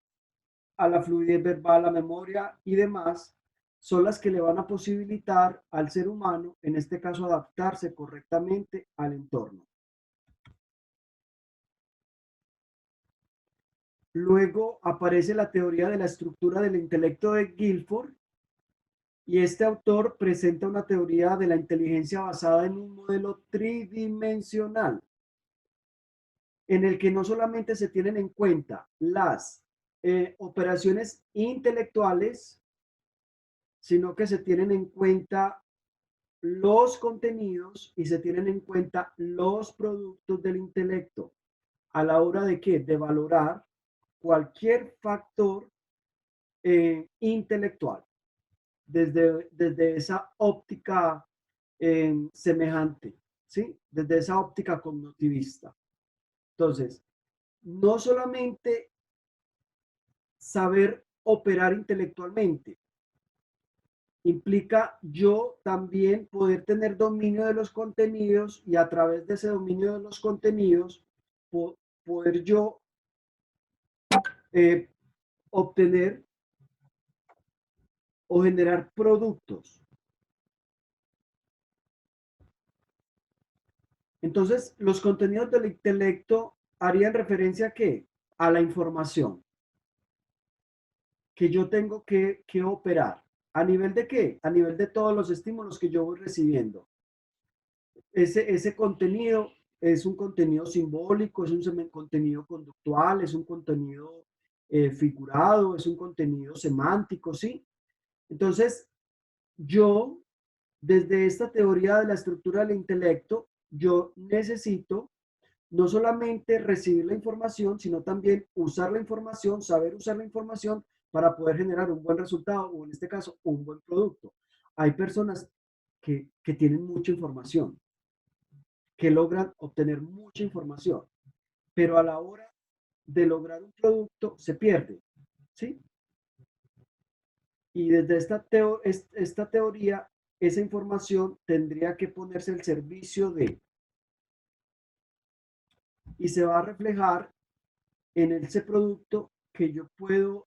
a la fluidez verbal, la memoria y demás, son las que le van a posibilitar al ser humano, en este caso, adaptarse correctamente al entorno. Luego aparece la teoría de la estructura del intelecto de Guilford, y este autor presenta una teoría de la inteligencia basada en un modelo tridimensional, en el que no solamente se tienen en cuenta las operaciones intelectuales, sino que se tienen en cuenta los contenidos y se tienen en cuenta los productos del intelecto a la hora de qué? De valorar cualquier factor intelectual desde esa óptica semejante, ¿sí? Desde esa óptica cognitivista. Entonces, no solamente saber operar intelectualmente, implica yo también poder tener dominio de los contenidos y a través de ese dominio de los contenidos poder yo eh, obtener o generar productos. Entonces, los contenidos del intelecto harían referencia a qué? A la información que yo tengo que operar. ¿A nivel de qué? A nivel de todos los estímulos que yo voy recibiendo. Ese contenido es un contenido simbólico, es un contenido conductual, es un contenido figurado, es un contenido semántico, ¿sí? Entonces, yo, desde esta teoría de la estructura del intelecto, yo necesito no solamente recibir la información, sino también usar la información, saber usar la información para poder generar un buen resultado o en este caso un buen producto. Hay personas que tienen mucha información, que logran obtener mucha información, pero a la hora de lograr un producto se pierde, ¿sí? Y desde esta teoría, esa información tendría que ponerse al servicio de, y se va a reflejar en ese producto que yo puedo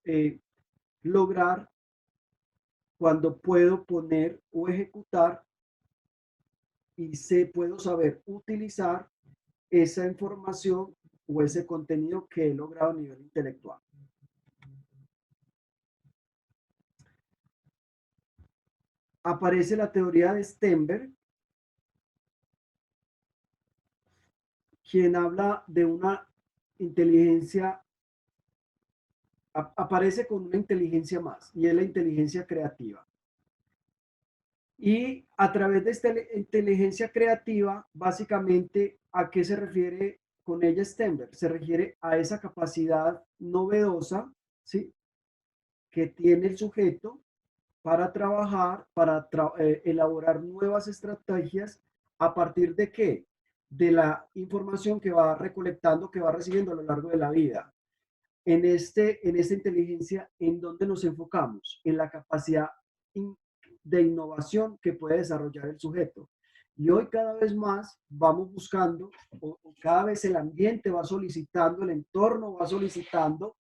lograr cuando puedo poner o ejecutar y puedo saber utilizar esa información o ese contenido que he logrado a nivel intelectual. aparece la teoría de Stenberg, quien habla de una inteligencia, aparece con una inteligencia más, y es la inteligencia creativa. Y a través de esta inteligencia creativa, básicamente, ¿a qué se refiere con ella Stenberg? Se refiere a esa capacidad novedosa, ¿sí?, que tiene el sujeto para trabajar, para elaborar nuevas estrategias a partir de qué? De la información que va recolectando, que va recibiendo a lo largo de la vida. En esta inteligencia, ¿en dónde nos enfocamos? En la capacidad de innovación que puede desarrollar el sujeto. Y hoy cada vez más vamos buscando, o cada vez el ambiente va solicitando, el entorno va solicitando,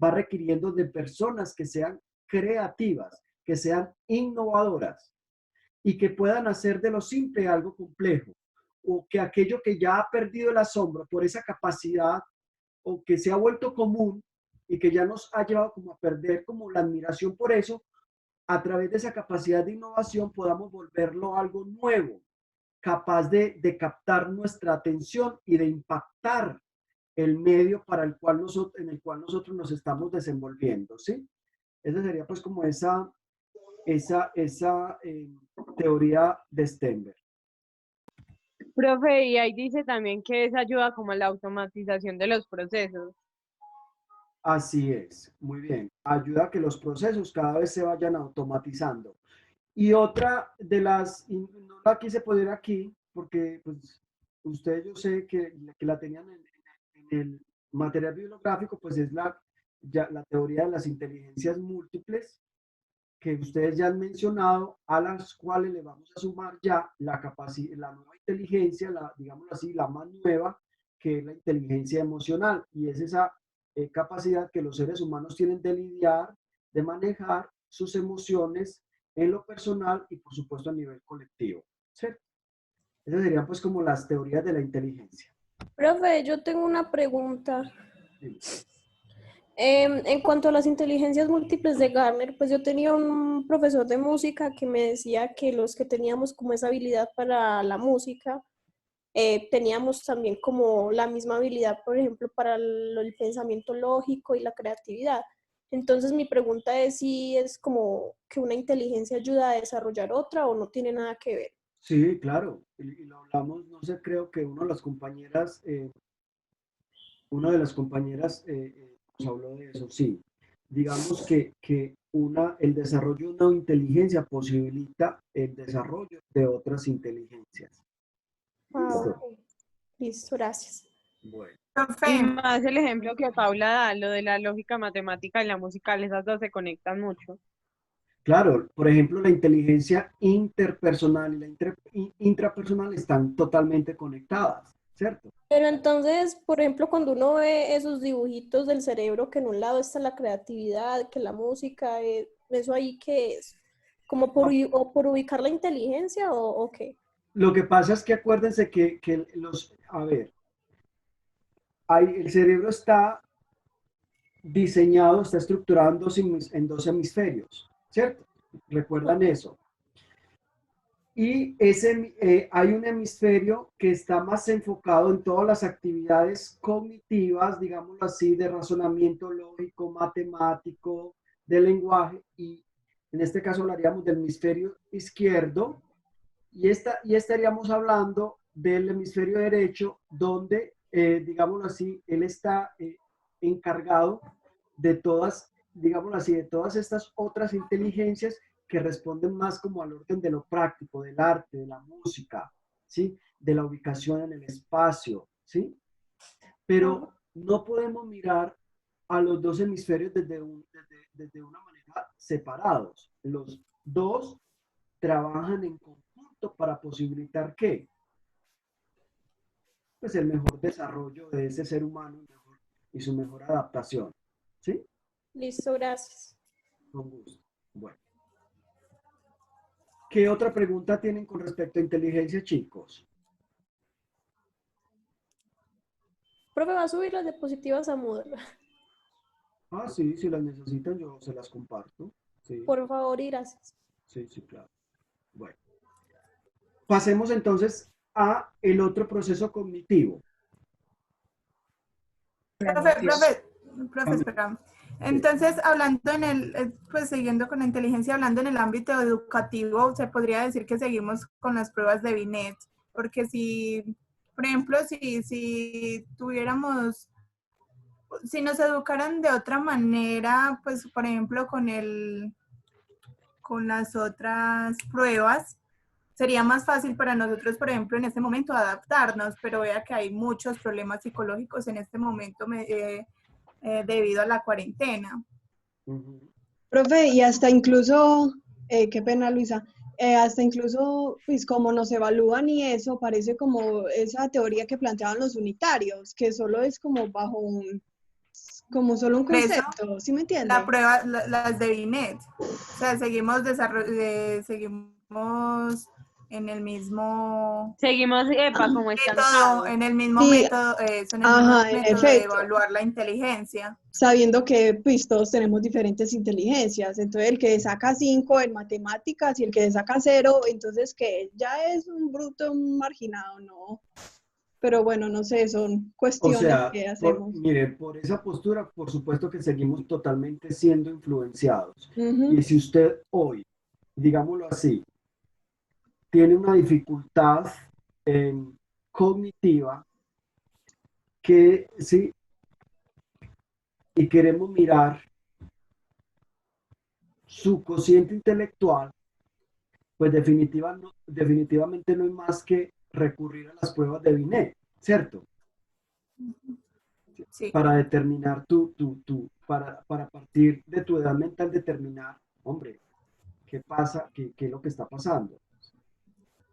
va requiriendo de personas que sean creativas, que sean innovadoras y que puedan hacer de lo simple algo complejo, o que aquello que ya ha perdido el asombro por esa capacidad o que se ha vuelto común y que ya nos ha llevado como a perder como la admiración por eso, a través de esa capacidad de innovación podamos volverlo algo nuevo, capaz de captar nuestra atención y de impactar el medio para el cual en el cual nosotros nos estamos desenvolviendo, ¿sí? Esa sería pues como esa teoría de Stenberg. Profe, y ahí dice también que es ayuda como a la automatización de los procesos. Así es, muy bien. Ayuda a que los procesos cada vez se vayan automatizando. Y otra de las, y no la quise poner aquí, porque pues ustedes yo sé que la tenían en el material bibliográfico, pues es la teoría de las inteligencias múltiples, que ustedes ya han mencionado, a las cuales le vamos a sumar ya la capacidad, la nueva inteligencia, digámoslo así, la más nueva, que es la inteligencia emocional. Y es esa capacidad que los seres humanos tienen de lidiar, de manejar sus emociones en lo personal y por supuesto a nivel colectivo. ¿Cierto? Esas serían pues como las teorías de la inteligencia. Profe, yo tengo una pregunta. Sí. En cuanto a las inteligencias múltiples de Garner, pues yo tenía un profesor de música que me decía que los que teníamos como esa habilidad para la música, teníamos también como la misma habilidad, por ejemplo, para el pensamiento lógico y la creatividad. Entonces mi pregunta es si es como que una inteligencia ayuda a desarrollar otra o no tiene nada que ver. Sí, claro, y lo hablamos, no sé, creo que una de las compañeras nos habló de eso, sí. Digamos que el desarrollo de una inteligencia posibilita el desarrollo de otras inteligencias. ¿Listo? Ok. Listo, gracias. Bueno. Y más el ejemplo que Paula da, lo de la lógica matemática y la musical, esas dos se conectan mucho. Claro, por ejemplo, la inteligencia interpersonal y la intrapersonal están totalmente conectadas, ¿cierto? Pero entonces, por ejemplo, cuando uno ve esos dibujitos del cerebro, que en un lado está la creatividad, que la música, ¿eso ahí qué es? ¿Como o por ubicar la inteligencia o qué? Lo que pasa es que acuérdense a ver, el cerebro está diseñado, está estructurado en dos hemisferios, ¿cierto? ¿Recuerdan eso? Y hay un hemisferio que está más enfocado en todas las actividades cognitivas, digámoslo así, de razonamiento lógico, matemático, de lenguaje, y en este caso hablaríamos del hemisferio izquierdo, y estaríamos hablando del hemisferio derecho, donde, digámoslo así, él está encargado de todas, digámoslo así, de todas estas otras inteligencias que responden más como al orden de lo práctico, del arte, de la música, ¿sí? De la ubicación en el espacio, ¿sí? Pero no podemos mirar a los dos hemisferios desde una manera separados. Los dos trabajan en conjunto para posibilitar ¿qué? Pues el mejor desarrollo de ese ser humano y su mejor adaptación, ¿sí? Listo, gracias. Con gusto. Bueno. ¿Qué otra pregunta tienen con respecto a inteligencia, chicos? Profe, va a subir las diapositivas a Moodle. Ah, sí, si las necesitan yo se las comparto. Sí, Por favor y gracias. sí, sí, claro. Bueno, pasemos entonces a el otro proceso cognitivo. Profe, espera. Entonces, hablando en pues siguiendo con la inteligencia, hablando en el ámbito educativo, se podría decir que seguimos con las pruebas de Binet, porque si, por ejemplo, si tuviéramos, si nos educaran de otra manera, pues, por ejemplo, con las otras pruebas, sería más fácil para nosotros, por ejemplo, en este momento adaptarnos, pero vea que hay muchos problemas psicológicos en este momento debido a la cuarentena. Profe, y hasta incluso, qué pena Luisa, hasta incluso, pues como nos evalúan y eso, parece como esa teoría que planteaban los unitarios, que solo es como bajo como solo un Por eso, concepto, ¿sí me entiende? la prueba, las de Binet, o sea, seguimos en el mismo Seguimos, como método, estancados. en el mismo Sí, método, ajá, en método de efecto, evaluar la inteligencia. sabiendo que pues todos tenemos diferentes inteligencias, entonces el que saca 5 en matemáticas y el que saca 0, entonces que ya es un bruto, un marginado, ¿no? Pero bueno, no sé, son O cuestiones sea, que hacemos. miren, por esa postura, por supuesto que seguimos totalmente siendo influenciados. Ujú. Y si usted hoy, digámoslo así, tiene una dificultad cognitiva que sí, y queremos mirar su cociente intelectual, pues definitivamente no hay más que recurrir a las pruebas de Binet, ¿cierto? Sí. Para determinar para partir de tu edad mental, determinar, hombre, ¿qué pasa? ¿Qué es lo que está pasando?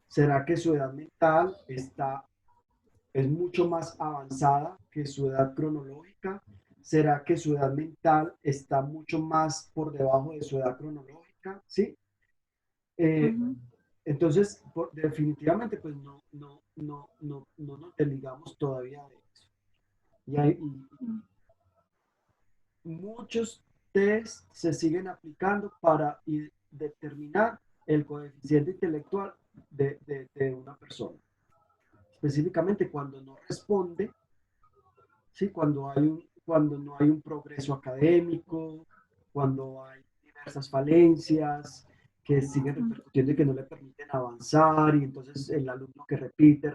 ¿Será que su edad mental es mucho más avanzada que su edad cronológica? ¿Será que su edad mental está mucho más por debajo de su edad cronológica? ¿Sí? Entonces, definitivamente, pues no nos desligamos todavía de eso. Muchos test se siguen aplicando para determinar el coeficiente intelectual de una persona. Específicamente cuando no responde, ¿sí? Cuando no hay un progreso académico, cuando hay diversas falencias que siguen repercutiendo y que no le permiten avanzar, y entonces el alumno que repite.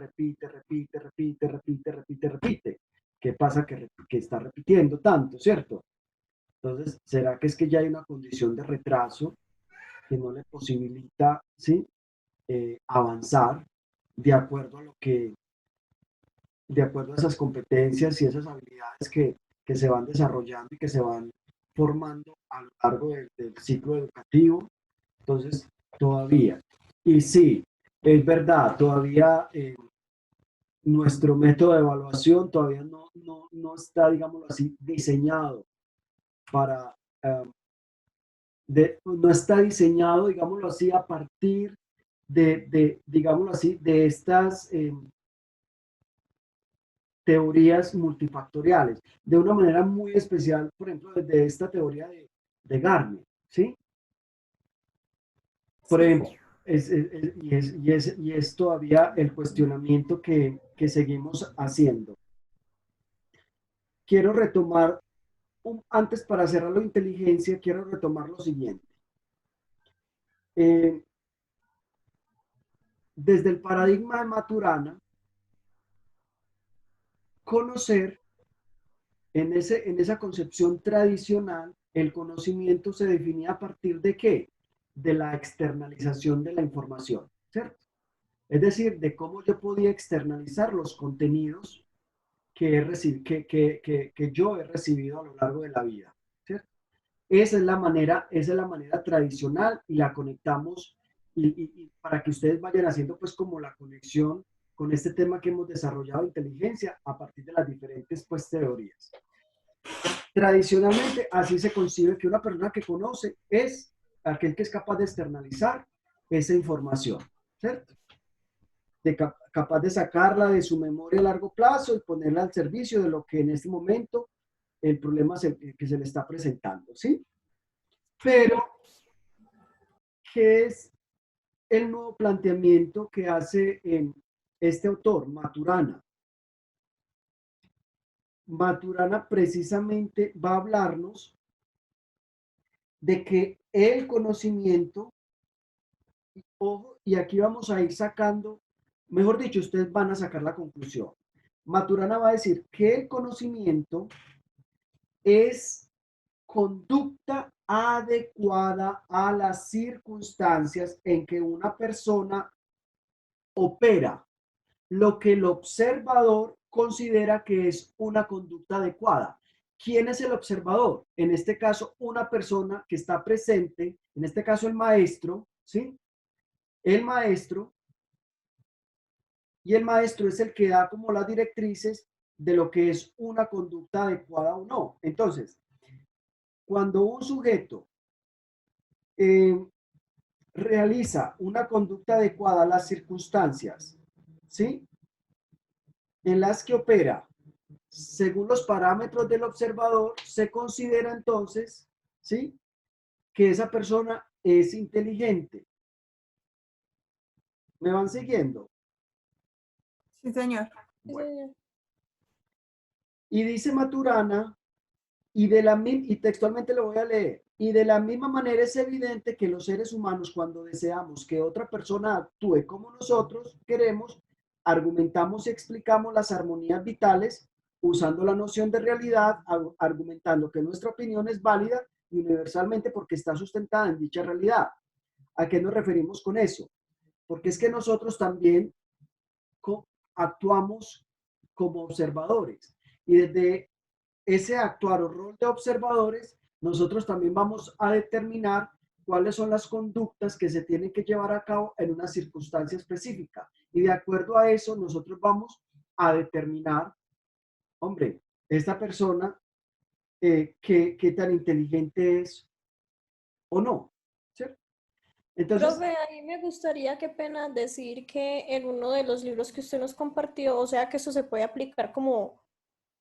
¿Qué pasa? Que está repitiendo tanto, ¿cierto? Entonces, ¿será que es que ya hay una condición de retraso que no le posibilita, ¿sí? Avanzar de acuerdo a de acuerdo a esas competencias y esas habilidades que se van desarrollando y que se van formando a lo largo del ciclo educativo? Entonces, todavía. Y sí, es verdad, todavía nuestro método de evaluación todavía no está, digámoslo así, diseñado para, no está diseñado, digámoslo así, a partir digámoslo así, de estas teorías multifactoriales, de una manera muy especial, por ejemplo, desde esta teoría de Gardner, ¿sí? Por ejemplo, y es todavía el cuestionamiento que seguimos haciendo. Quiero retomar, antes para cerrar la inteligencia, quiero retomar lo siguiente. Desde el paradigma de Maturana, conocer, en esa concepción tradicional, el conocimiento se definía a partir de ¿qué? De la externalización de la información, ¿cierto? Es decir, de cómo yo podía externalizar los contenidos que yo he recibido a lo largo de la vida, ¿cierto? Esa es la manera tradicional y la conectamos y para que ustedes vayan haciendo pues como la conexión con este tema que hemos desarrollado, inteligencia, a partir de las diferentes pues teorías. Tradicionalmente así se concibe que una persona que conoce es aquel que es capaz de externalizar esa información, ¿cierto? Capaz de sacarla de su memoria a largo plazo y ponerla al servicio de lo que en este momento el problema que se le está presentando, ¿sí? Pero, ¿qué es el nuevo planteamiento que hace este autor, Maturana. Maturana precisamente va a hablarnos de que el conocimiento, ojo, y aquí vamos a ir sacando, mejor dicho, ustedes van a sacar la conclusión. Maturana va a decir que el conocimiento es conducta adecuada a las circunstancias en que una persona opera lo que el observador considera que es una conducta adecuada. ¿Quién es el observador? En este caso, una persona que está presente, en este caso el maestro, ¿sí? El maestro, y el maestro es el que da como las directrices de lo que es una conducta adecuada o no. Entonces, cuando un sujeto realiza una conducta adecuada a las circunstancias, ¿sí? En las que opera, según los parámetros del observador, se considera entonces, ¿sí?, que esa persona es inteligente. ¿Me van siguiendo? Sí, señor. Bueno. Y dice Maturana, y textualmente lo voy a leer, y de la misma manera es evidente que los seres humanos, cuando deseamos que otra persona actúe como nosotros queremos, argumentamos y explicamos las armonías vitales usando la noción de realidad, argumentando que nuestra opinión es válida y universalmente porque está sustentada en dicha realidad. ¿A qué nos referimos con eso? Porque es que nosotros también actuamos como observadores y desde ese actuar o rol de observadores, nosotros también vamos a determinar cuáles son las conductas que se tienen que llevar a cabo en una circunstancia específica. Y de acuerdo a eso, nosotros vamos a determinar, hombre, esta persona, qué tan inteligente es o no, ¿cierto? Entonces, Profe, a mí me gustaría, qué pena, decir que en uno de los libros que usted nos compartió, o sea, que eso se puede aplicar como,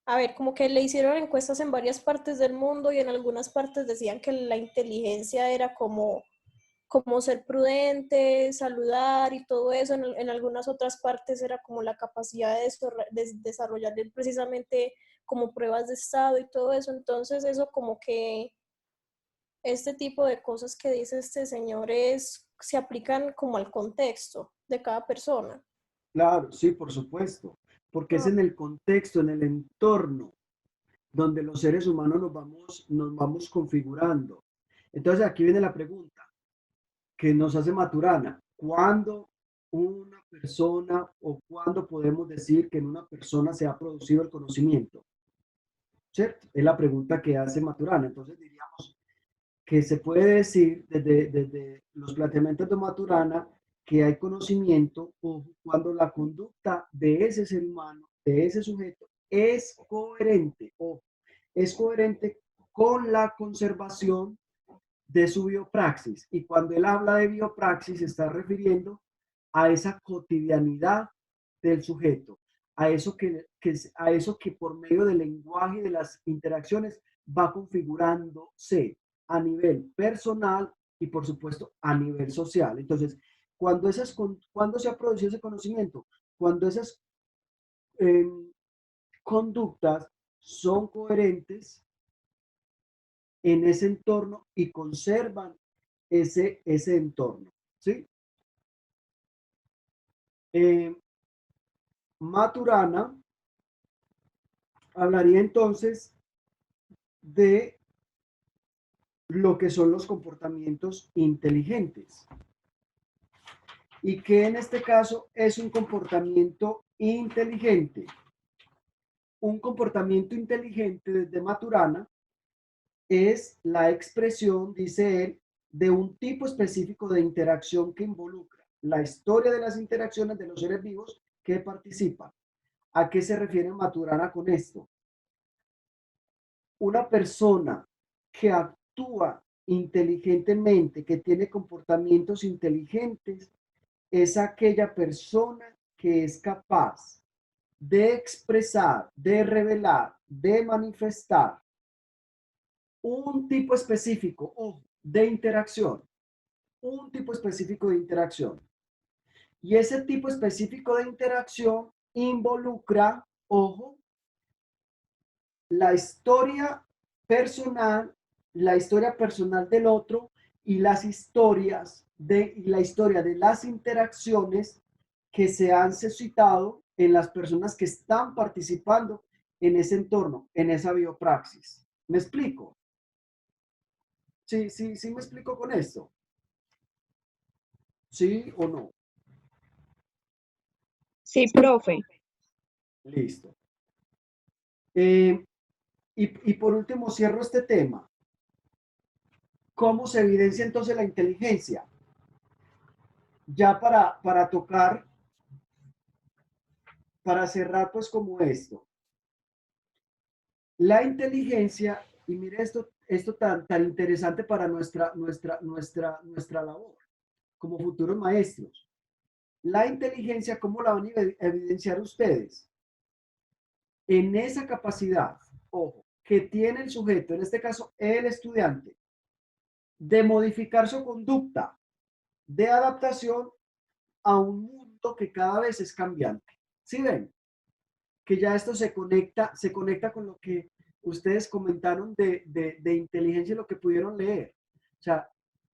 a ver, como que le hicieron encuestas en varias partes del mundo y en algunas partes decían que la inteligencia era como ser prudente, saludar y todo eso. En algunas otras partes era como la capacidad de desarrollar precisamente como pruebas de estado y todo eso. Entonces eso como que este tipo de cosas que dice este señor se aplican como al contexto de cada persona. claro, sí, por supuesto, porque es en el contexto, en el entorno, donde los seres humanos nos vamos configurando. Entonces aquí viene la pregunta que nos hace Maturana. ¿Cuándo una persona o cuándo podemos decir que en una persona se ha producido el conocimiento? ¿Cierto? Es la pregunta que hace Maturana. Entonces diríamos que se puede decir desde los planteamientos de Maturana que hay conocimiento cuando la conducta de ese ser humano, de ese sujeto, es coherente o es coherente con la conservación de su biopraxis. Y cuando él habla de biopraxis, se está refiriendo a esa cotidianidad del sujeto, a eso que por medio del lenguaje y de las interacciones va configurándose a nivel personal y por supuesto a nivel social. Entonces, cuando se ha producido ese conocimiento, cuando esas eh, conductas son coherentes en ese entorno y conservan ese entorno, ¿sí? Maturana hablaría entonces de lo que son los comportamientos inteligentes y que en este caso es un comportamiento inteligente. Un comportamiento inteligente desde Maturana es la expresión, dice él, de un tipo específico de interacción que involucra la historia de las interacciones de los seres vivos que participan. ¿A qué se refiere Maturana con esto? Una persona que actúa inteligentemente, que tiene comportamientos inteligentes, es aquella persona que es capaz de expresar, de revelar, de manifestar un tipo específico de interacción un tipo específico de interacción. Y ese tipo específico de interacción involucra, ojo, la historia la historia personal del otro y las historias y la historia de las interacciones que se han suscitado en las personas que están participando en ese entorno, en esa biopraxis. ¿Me explico? Sí, me explico con esto. ¿Sí o no? Sí, profe. Listo. Y por último, cierro este tema. ¿Cómo se evidencia entonces la inteligencia? Ya para tocar, para cerrar, pues como esto. La inteligencia, y mire esto tan interesante para nuestra labor como futuros maestros. La inteligencia, ¿cómo la van a evidenciar ustedes? En esa capacidad, ojo, que tiene el sujeto, en este caso el estudiante, de modificar su conducta de adaptación a un mundo que cada vez es cambiante. ¿Sí ven? Que ya esto se conecta con lo que ustedes comentaron de inteligencia y lo que pudieron leer. O sea,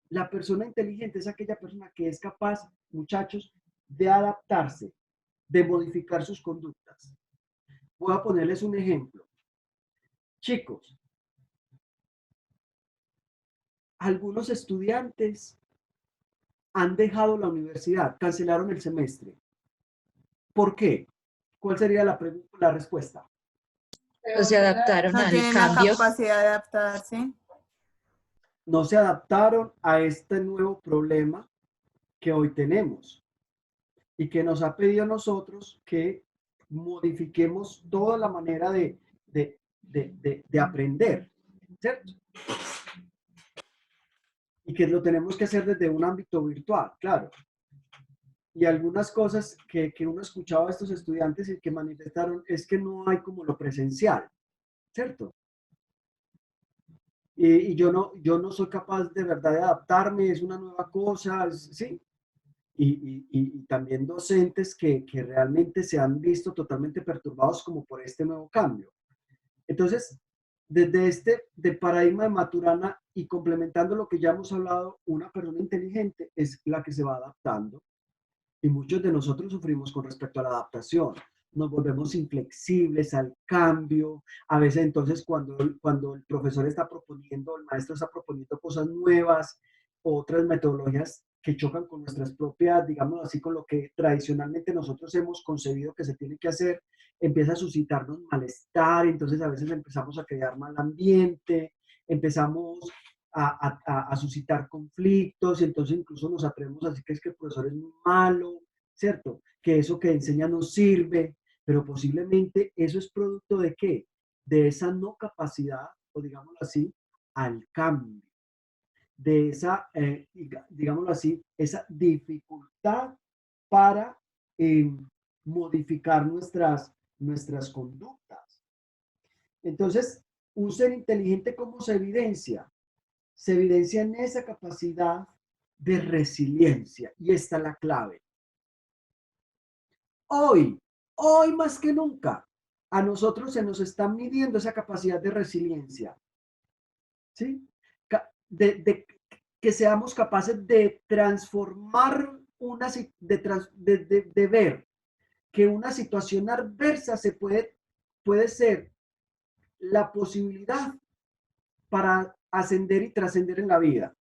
la persona inteligente es aquella persona que es capaz, muchachos, de adaptarse, de modificar sus conductas. Voy a ponerles un ejemplo. Chicos, algunos estudiantes han dejado la universidad, cancelaron el semestre. ¿Por qué? ¿Cuál sería la respuesta? No se adaptaron No al tienen la cambio. capacidad de adaptarse. No se adaptaron a este nuevo problema que hoy tenemos y que nos ha pedido a nosotros que modifiquemos toda la manera de aprender, ¿cierto? Y que lo tenemos que hacer desde un ámbito virtual, claro. Y algunas cosas que uno escuchaba a estos estudiantes y que manifestaron es que no hay como lo presencial, ¿cierto? Y yo no soy capaz de verdad de adaptarme, es una nueva cosa, ¿sí? Y también docentes que realmente se han visto totalmente perturbados como por este nuevo cambio. Entonces, desde de paradigma de Maturana y complementando lo que ya hemos hablado, una persona inteligente es la que se va adaptando. Y muchos de nosotros sufrimos con respecto a la adaptación. Nos volvemos inflexibles al cambio. A veces entonces cuando el profesor está proponiendo, el maestro está proponiendo cosas nuevas, otras metodologías que chocan con nuestras propias, digamos así, con lo que tradicionalmente nosotros hemos concebido que se tiene que hacer, empieza a suscitarnos malestar, entonces a veces empezamos a crear mal ambiente, empezamos a suscitar conflictos, y entonces incluso nos atrevemos a decir que es que el profesor es muy malo, ¿cierto? Que eso que enseña no sirve, pero posiblemente eso es producto de qué? De esa no capacidad, o digámoslo así, al cambio, de esa, digámoslo así, esa dificultad para modificar nuestras conductas. Entonces, un ser inteligente, ¿cómo se evidencia? Se evidencia en esa capacidad de resiliencia. Y esta es la clave. Hoy más que nunca, a nosotros se nos está midiendo esa capacidad de resiliencia. ¿Sí? Que seamos capaces de transformar de ver que una situación adversa puede ser la posibilidad para ascender y trascender en la vida.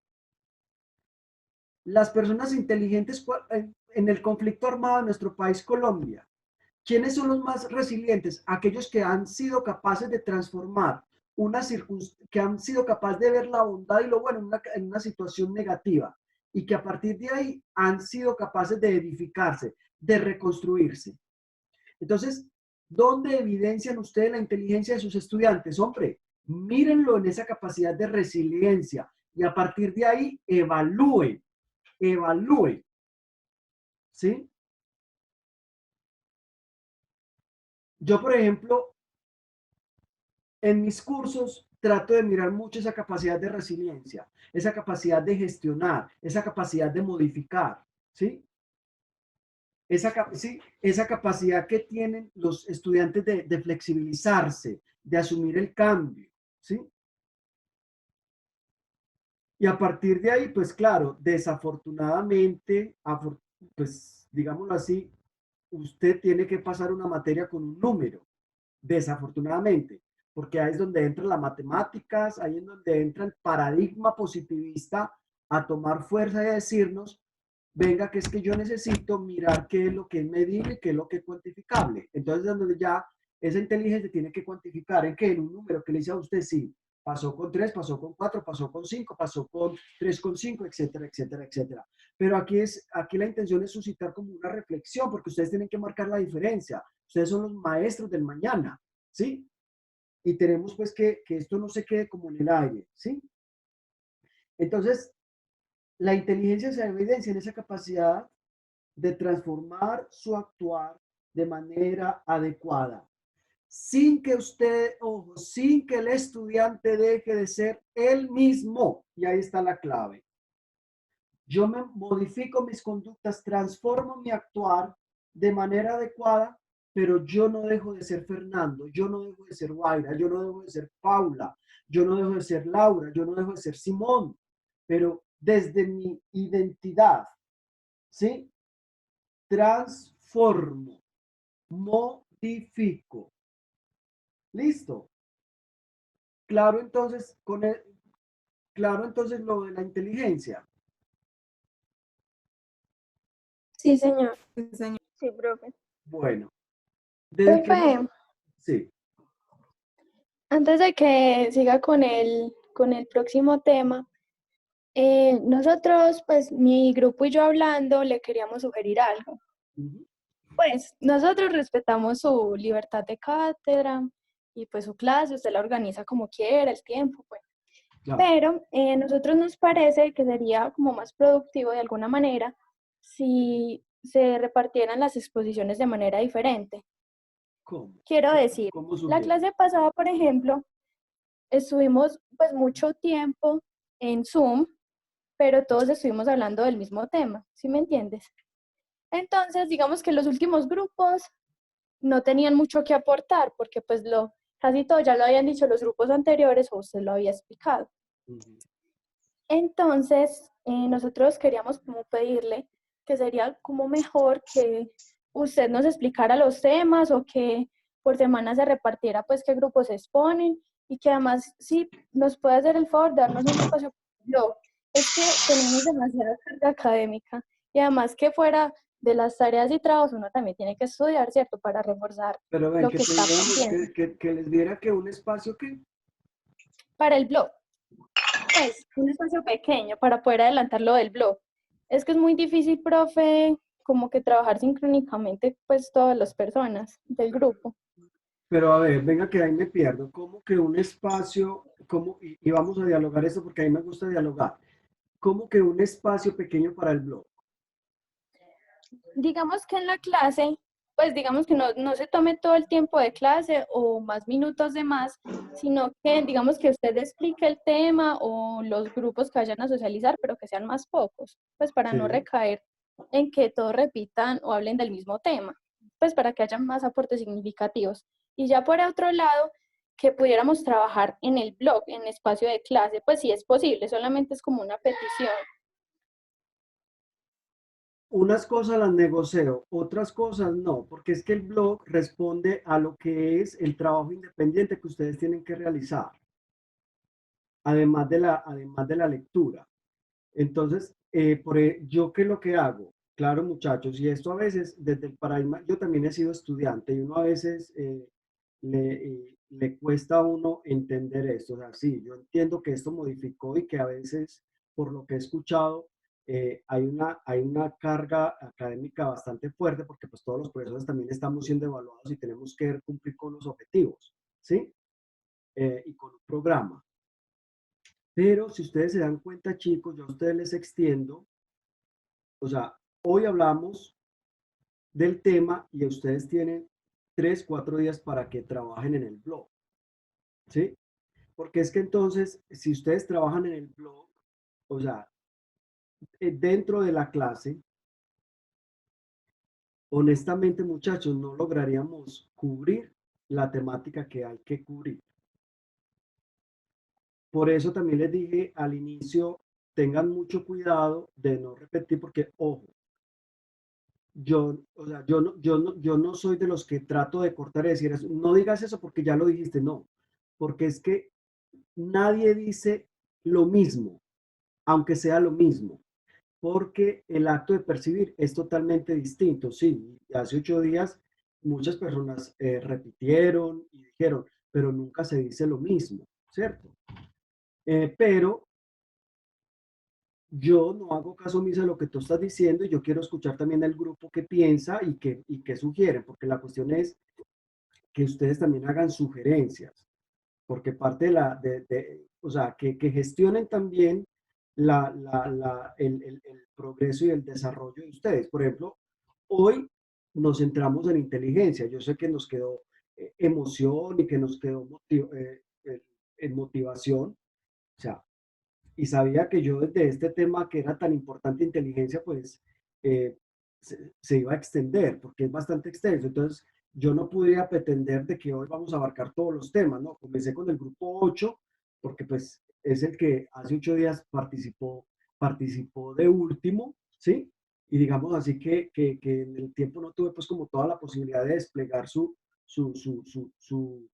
Las personas inteligentes en el conflicto armado de nuestro país, Colombia, ¿quiénes son los más resilientes? Aquellos que han sido capaces de transformar que han sido capaces de ver la bondad y lo bueno en una situación negativa y que a partir de ahí han sido capaces de edificarse, de reconstruirse. Entonces, ¿dónde evidencian ustedes la inteligencia de sus estudiantes? Hombre, mírenlo en esa capacidad de resiliencia y a partir de ahí evalúen. ¿Sí? Yo, por ejemplo, en mis cursos trato de mirar mucho esa capacidad de resiliencia, esa capacidad de gestionar, esa capacidad de modificar, ¿sí? Sí, esa capacidad que tienen los estudiantes de flexibilizarse, de asumir el cambio, ¿sí? Y a partir de ahí, pues claro, desafortunadamente, pues digámoslo así, usted tiene que pasar una materia con un número, desafortunadamente, porque ahí es donde entran las matemáticas, ahí es donde entra el paradigma positivista a tomar fuerza y a decirnos, venga, que es que yo necesito mirar qué es lo que es medible, qué es lo que es cuantificable. Entonces, donde ya esa inteligencia tiene que cuantificar en qué, en un número que le dice a usted, sí, pasó con 3, pasó con 4, pasó con 5, pasó con 3,5, etcétera, etcétera, etcétera. Pero aquí la intención es suscitar como una reflexión, porque ustedes tienen que marcar la diferencia. Ustedes son los maestros del mañana, ¿sí? Y tenemos pues que esto no se quede como en el aire, ¿sí? Entonces, la inteligencia se evidencia en esa capacidad de transformar su actuar de manera adecuada, sin que usted, ojo, sin que el estudiante deje de ser él mismo. Y ahí está la clave. Yo me modifico mis conductas, transformo mi actuar de manera adecuada, pero yo no dejo de ser Fernando, yo no dejo de ser Guaira, yo no dejo de ser Paula, yo no dejo de ser Laura, yo no dejo de ser Simón, pero desde mi identidad, ¿sí? Transformo, modifico. Listo. Claro, entonces, claro, entonces lo de la inteligencia. Sí, señor. Sí, señor. Sí, profe. Bueno, Profe, sí. antes de que siga con el próximo tema, nosotros, pues mi grupo y yo hablando, le queríamos sugerir algo. Pues nosotros respetamos su libertad de cátedra y pues su clase, usted la organiza como quiera, el tiempo, pues. Claro. Pero a nosotros nos parece que sería como más productivo de alguna manera si se repartieran las exposiciones de manera diferente. ¿Cómo? Quiero decir, ¿Cómo la sugiere? clase pasada, por ejemplo, estuvimos pues mucho tiempo en Zoom, pero todos estuvimos hablando del mismo tema, ¿sí me entiendes? Entonces, digamos que los últimos grupos no tenían mucho que aportar porque pues casi todo ya lo habían dicho los grupos anteriores o usted lo había explicado. Entonces, nosotros queríamos como pedirle que sería como mejor que usted nos explicara los temas o que por semana se repartiera pues qué grupos se exponen y que además sí nos puede hacer el favor de darnos un espacio para el blog. Es que tenemos demasiada carga académica y además que fuera de las tareas y trabajos uno también tiene que estudiar, ¿cierto? Para reforzar Pero ven, lo que que está tendríamos aprendiendo. que les diera que un espacio que... Para el blog. Pues, un espacio pequeño para poder adelantar lo del blog. Es que es muy difícil, profe, como que trabajar sincrónicamente, pues, todas las personas del grupo. Pero a ver, venga que ahí me pierdo. ¿Cómo que un espacio, y vamos a dialogar esto porque a mí me gusta dialogar. ¿Cómo que un espacio pequeño para el blog? Digamos que en la clase, pues digamos que no se tome todo el tiempo de clase o más minutos de más, sino que digamos que usted explique el tema o los grupos que vayan a socializar, pero que sean más pocos, pues para no Sí. recaer en que todos repitan o hablen del mismo tema, pues para que haya más aportes significativos. Y ya por otro lado, que pudiéramos trabajar en el blog, en espacio de clase, pues sí es posible, solamente es como una petición. Unas cosas las negocio, otras cosas no, porque es que el blog responde a lo que es el trabajo independiente que ustedes tienen que realizar, además de la lectura. Entonces, yo qué es lo que hago, claro muchachos, y esto a veces desde el paradigma, yo también he sido estudiante y uno a veces le cuesta a uno entender esto. O sea, sí, yo entiendo que esto modificó y que a veces, por lo que he escuchado, hay una carga académica bastante fuerte porque pues todos los profesores también estamos siendo evaluados y tenemos que cumplir con los objetivos, ¿sí? Y con un programa. Pero si ustedes se dan cuenta, chicos, yo a ustedes les extiendo, o sea, hoy hablamos del tema y ustedes tienen 3, 4 días para que trabajen en el blog, ¿sí? porque es que entonces, si ustedes trabajan en el blog, o sea, dentro de la clase, honestamente, muchachos, no lograríamos cubrir la temática que hay que cubrir. Por eso también les dije al inicio, tengan mucho cuidado de no repetir, porque, ojo, o sea, yo no soy de los que trato de cortar y decir eso. No digas eso porque ya lo dijiste, no. Porque es que nadie dice lo mismo, aunque sea lo mismo. Porque el acto de percibir es totalmente distinto. Sí, hace 8 días muchas personas repitieron y dijeron, pero nunca se dice lo mismo, ¿cierto? Pero yo no hago caso omiso de lo que tú estás diciendo y yo quiero escuchar también al grupo que piensa y que sugiere, porque la cuestión es que ustedes también hagan sugerencias, porque parte de o sea, que gestionen también el progreso y el desarrollo de ustedes. Por ejemplo, hoy nos centramos en inteligencia. Yo sé que nos quedó emoción y que nos quedó en motivación. O sea, y sabía que yo desde este tema que era tan importante, inteligencia, pues eh, se iba a extender, porque es bastante extenso. Entonces, yo no podía pretender de que hoy vamos a abarcar todos los temas, ¿no? Comencé con el grupo 8, porque pues es el que hace 8 días participó de último, ¿sí? Y digamos así que en el tiempo no tuve pues como toda la posibilidad de desplegar su, su, su, su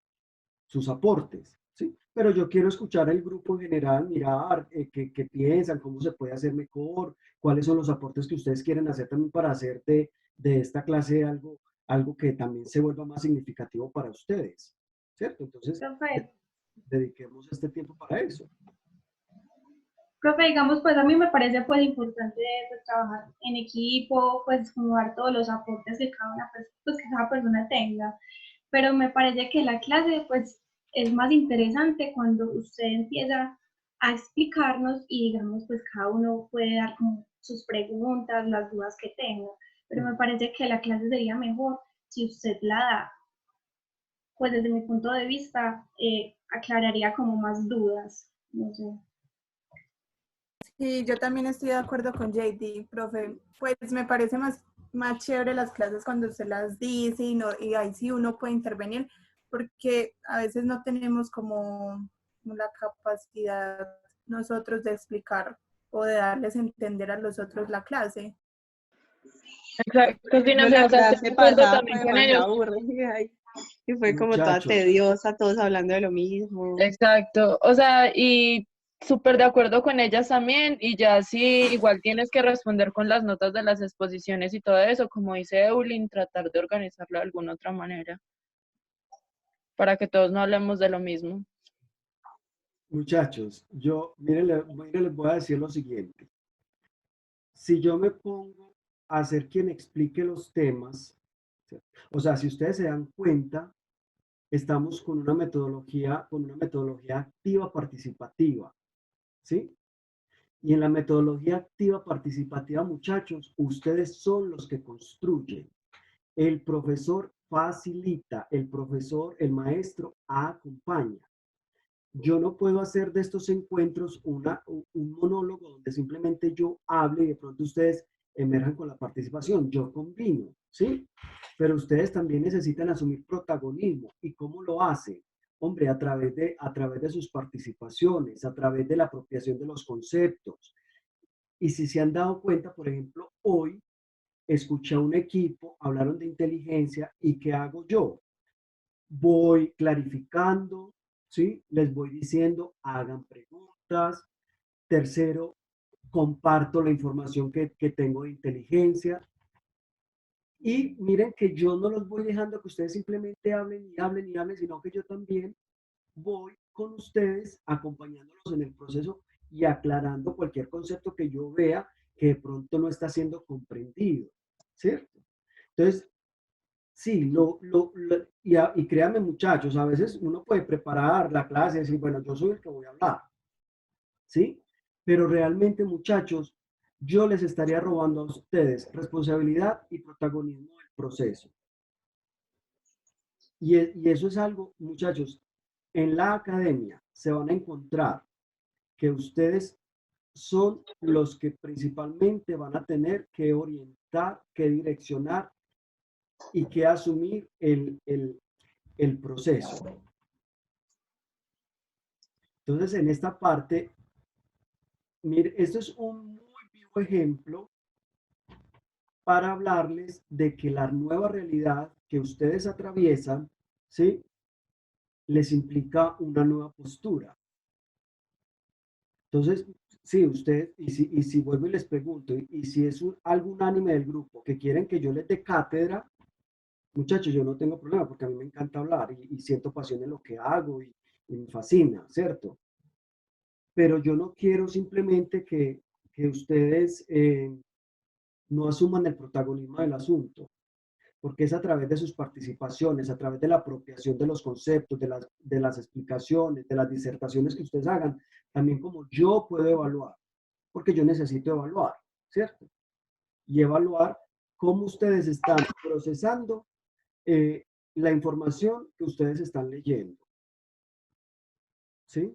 sus aportes, ¿sí? Pero yo quiero escuchar al grupo en general, mirar qué piensan, cómo se puede hacer mejor, cuáles son los aportes que ustedes quieren hacer también para hacer de esta clase algo que también se vuelva más significativo para ustedes, ¿cierto? Entonces, Profe, dediquemos este tiempo para eso. profe, digamos, pues a mí me parece pues importante pues, trabajar en equipo, pues como dar todos los aportes que cada una pues, que cada persona tenga, pero me parece que la clase pues es más interesante cuando usted empieza a explicarnos y digamos pues cada uno puede dar como sus preguntas, las dudas que tenga, pero me parece que la clase sería mejor si usted la da, pues desde mi punto de vista aclararía como más dudas, no sé. Sí, yo también estoy de acuerdo con JD, profe. Pues me parece más chévere las clases cuando usted las dice y ahí sí uno puede intervenir, porque a veces no tenemos como la capacidad nosotros de explicar o de darles a entender a los otros la clase. Exacto, sí, no Yo sé, la o sea, estoy clase de acuerdo pasada también fue con ellos. demasiado aburrida y fue como toda Muchachos, tediosa, todos hablando de lo mismo. Exacto, o sea, y súper de acuerdo con ellas también, y ya sí, igual tienes que responder con las notas de las exposiciones y todo eso, como dice Eulyn, tratar de organizarlo de alguna otra manera, para que todos no hablemos de lo mismo. muchachos, miren, les voy a decir lo siguiente. Si yo me pongo a ser quien explique los temas, ¿cierto? O sea, si ustedes se dan cuenta, estamos con una metodología activa participativa, ¿sí? Y en la metodología activa participativa, muchachos, ustedes son los que construyen. El profesor facilita, el maestro acompaña. Yo no puedo hacer de estos encuentros un monólogo donde simplemente yo hable y de pronto ustedes emerjan con la participación. Yo combino, ¿sí? Pero ustedes también necesitan asumir protagonismo. ¿Y cómo lo hacen? Hombre, a través de sus participaciones, a través de la apropiación de los conceptos. Y si se han dado cuenta, por ejemplo, hoy escuché a un equipo, hablaron de inteligencia y ¿qué hago yo? Voy clarificando, ¿sí? Les voy diciendo, hagan preguntas. Tercero, comparto la información que tengo de inteligencia. Y miren que yo no los voy dejando que ustedes simplemente hablen y hablen y hablen, sino que yo también voy con ustedes acompañándolos en el proceso y aclarando cualquier concepto que yo vea que de pronto no está siendo comprendido, ¿cierto? Entonces, sí, y créanme muchachos, a veces uno puede preparar la clase y decir, bueno, yo soy el que voy a hablar, ¿sí? Pero realmente muchachos, yo les estaría robando a ustedes responsabilidad y protagonismo del proceso. Y eso es algo, muchachos, en la academia se van a encontrar que ustedes son los que principalmente van a tener que orientar, que direccionar y que asumir el proceso. Entonces, en esta parte, mire, esto es un muy vivo ejemplo para hablarles de que la nueva realidad que ustedes atraviesan, ¿sí?, les implica una nueva postura. Entonces, sí, usted, y si vuelvo y les pregunto, y si es algún ánime del grupo que quieren que yo les dé cátedra, muchachos, yo no tengo problema porque a mí me encanta hablar y siento pasión en lo que hago y me fascina, ¿cierto? Pero yo no quiero simplemente que ustedes no asuman el protagonismo del asunto, porque es a través de sus participaciones, a través de la apropiación de los conceptos, de las explicaciones, de las disertaciones que ustedes hagan, también como yo puedo evaluar, porque yo necesito evaluar, ¿cierto? Y evaluar cómo ustedes están procesando la información que ustedes están leyendo, ¿sí?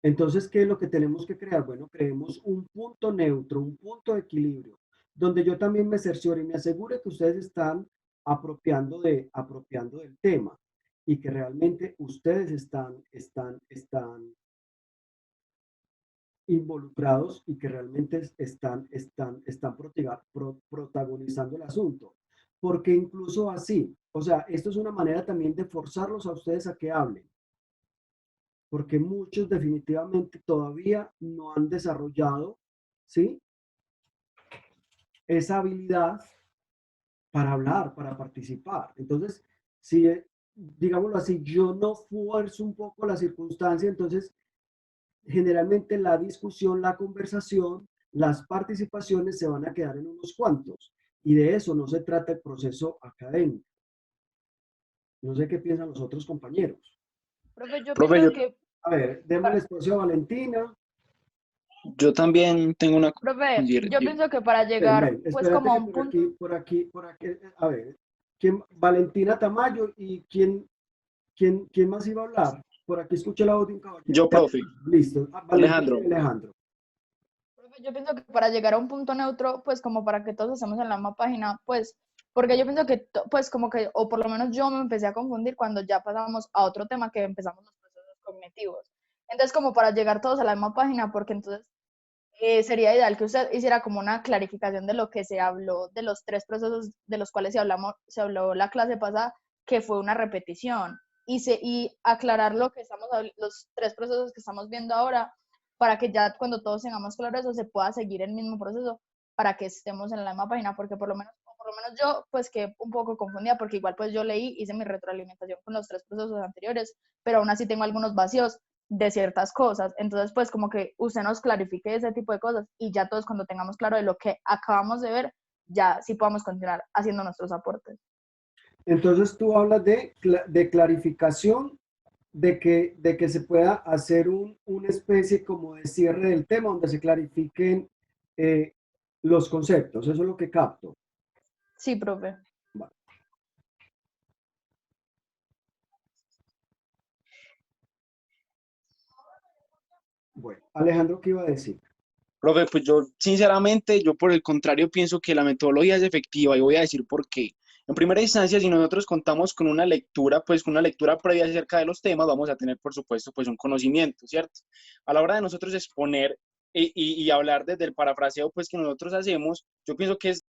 Entonces, ¿qué es lo que tenemos que crear? Bueno, creemos un punto neutro, un punto de equilibrio, donde yo también me cerciore y me asegure que ustedes están apropiando del tema y que realmente ustedes están involucrados y que realmente están protagonizando el asunto. Porque incluso así, o sea, esto es una manera también de forzarlos a ustedes a que hablen. Porque muchos definitivamente todavía no han desarrollado, ¿sí?, esa habilidad para hablar, para participar. Entonces, si, digámoslo así, yo no fuerzo un poco la circunstancia, entonces generalmente la discusión, la conversación, las participaciones se van a quedar en unos cuantos. Y de eso no se trata el proceso académico. No sé qué piensan los otros compañeros. Profe, yo Profe, pienso que, A ver, démosle espacio a Valentina. yo también tengo una... profe, yo pienso que para Ven, llegar, ven, pues espérate como a que un punto, por aquí, a ver, Valentina Tamayo y quién más iba a hablar? Por aquí escuché la voz de un caballero. Yo, profe. Listo, Valentina y Alejandro. profe, yo pienso que para llegar a un punto neutro, pues como para que todos estemos en la misma página, pues, porque yo pienso que, pues como que, o por lo menos yo me empecé a confundir cuando ya pasamos a otro tema que empezamos los procesos cognitivos. Entonces, como para llegar todos a la misma página, porque entonces sería ideal que usted hiciera como una clarificación de lo que se habló, de los tres procesos de los cuales se habló la clase pasada, que fue una repetición, y aclarar lo que los tres procesos que estamos viendo ahora, para que ya cuando todos tengamos claro eso, se pueda seguir el mismo proceso, para que estemos en la misma página, porque por lo menos yo, pues que un poco confundida, porque igual pues yo leí, hice mi retroalimentación con los tres procesos anteriores, pero aún así tengo algunos vacíos de ciertas cosas. Entonces, pues como que usted nos clarifique ese tipo de cosas y ya todos cuando tengamos claro de lo que acabamos de ver, ya sí podamos continuar haciendo nuestros aportes. Entonces tú hablas de clarificación, de que se pueda hacer una especie como de cierre del tema donde se clarifiquen los conceptos. Eso es lo que capto. Sí, profe. Vale. Bueno, Alejandro, ¿qué iba a decir? Profe, pues yo sinceramente, yo por el contrario pienso que la metodología es efectiva y voy a decir por qué. En primera instancia, si nosotros contamos con una lectura, pues con una lectura previa acerca de los temas, vamos a tener, por supuesto, pues un conocimiento, ¿cierto? A la hora de nosotros exponer y hablar desde el parafraseo, pues que nosotros hacemos, yo pienso que es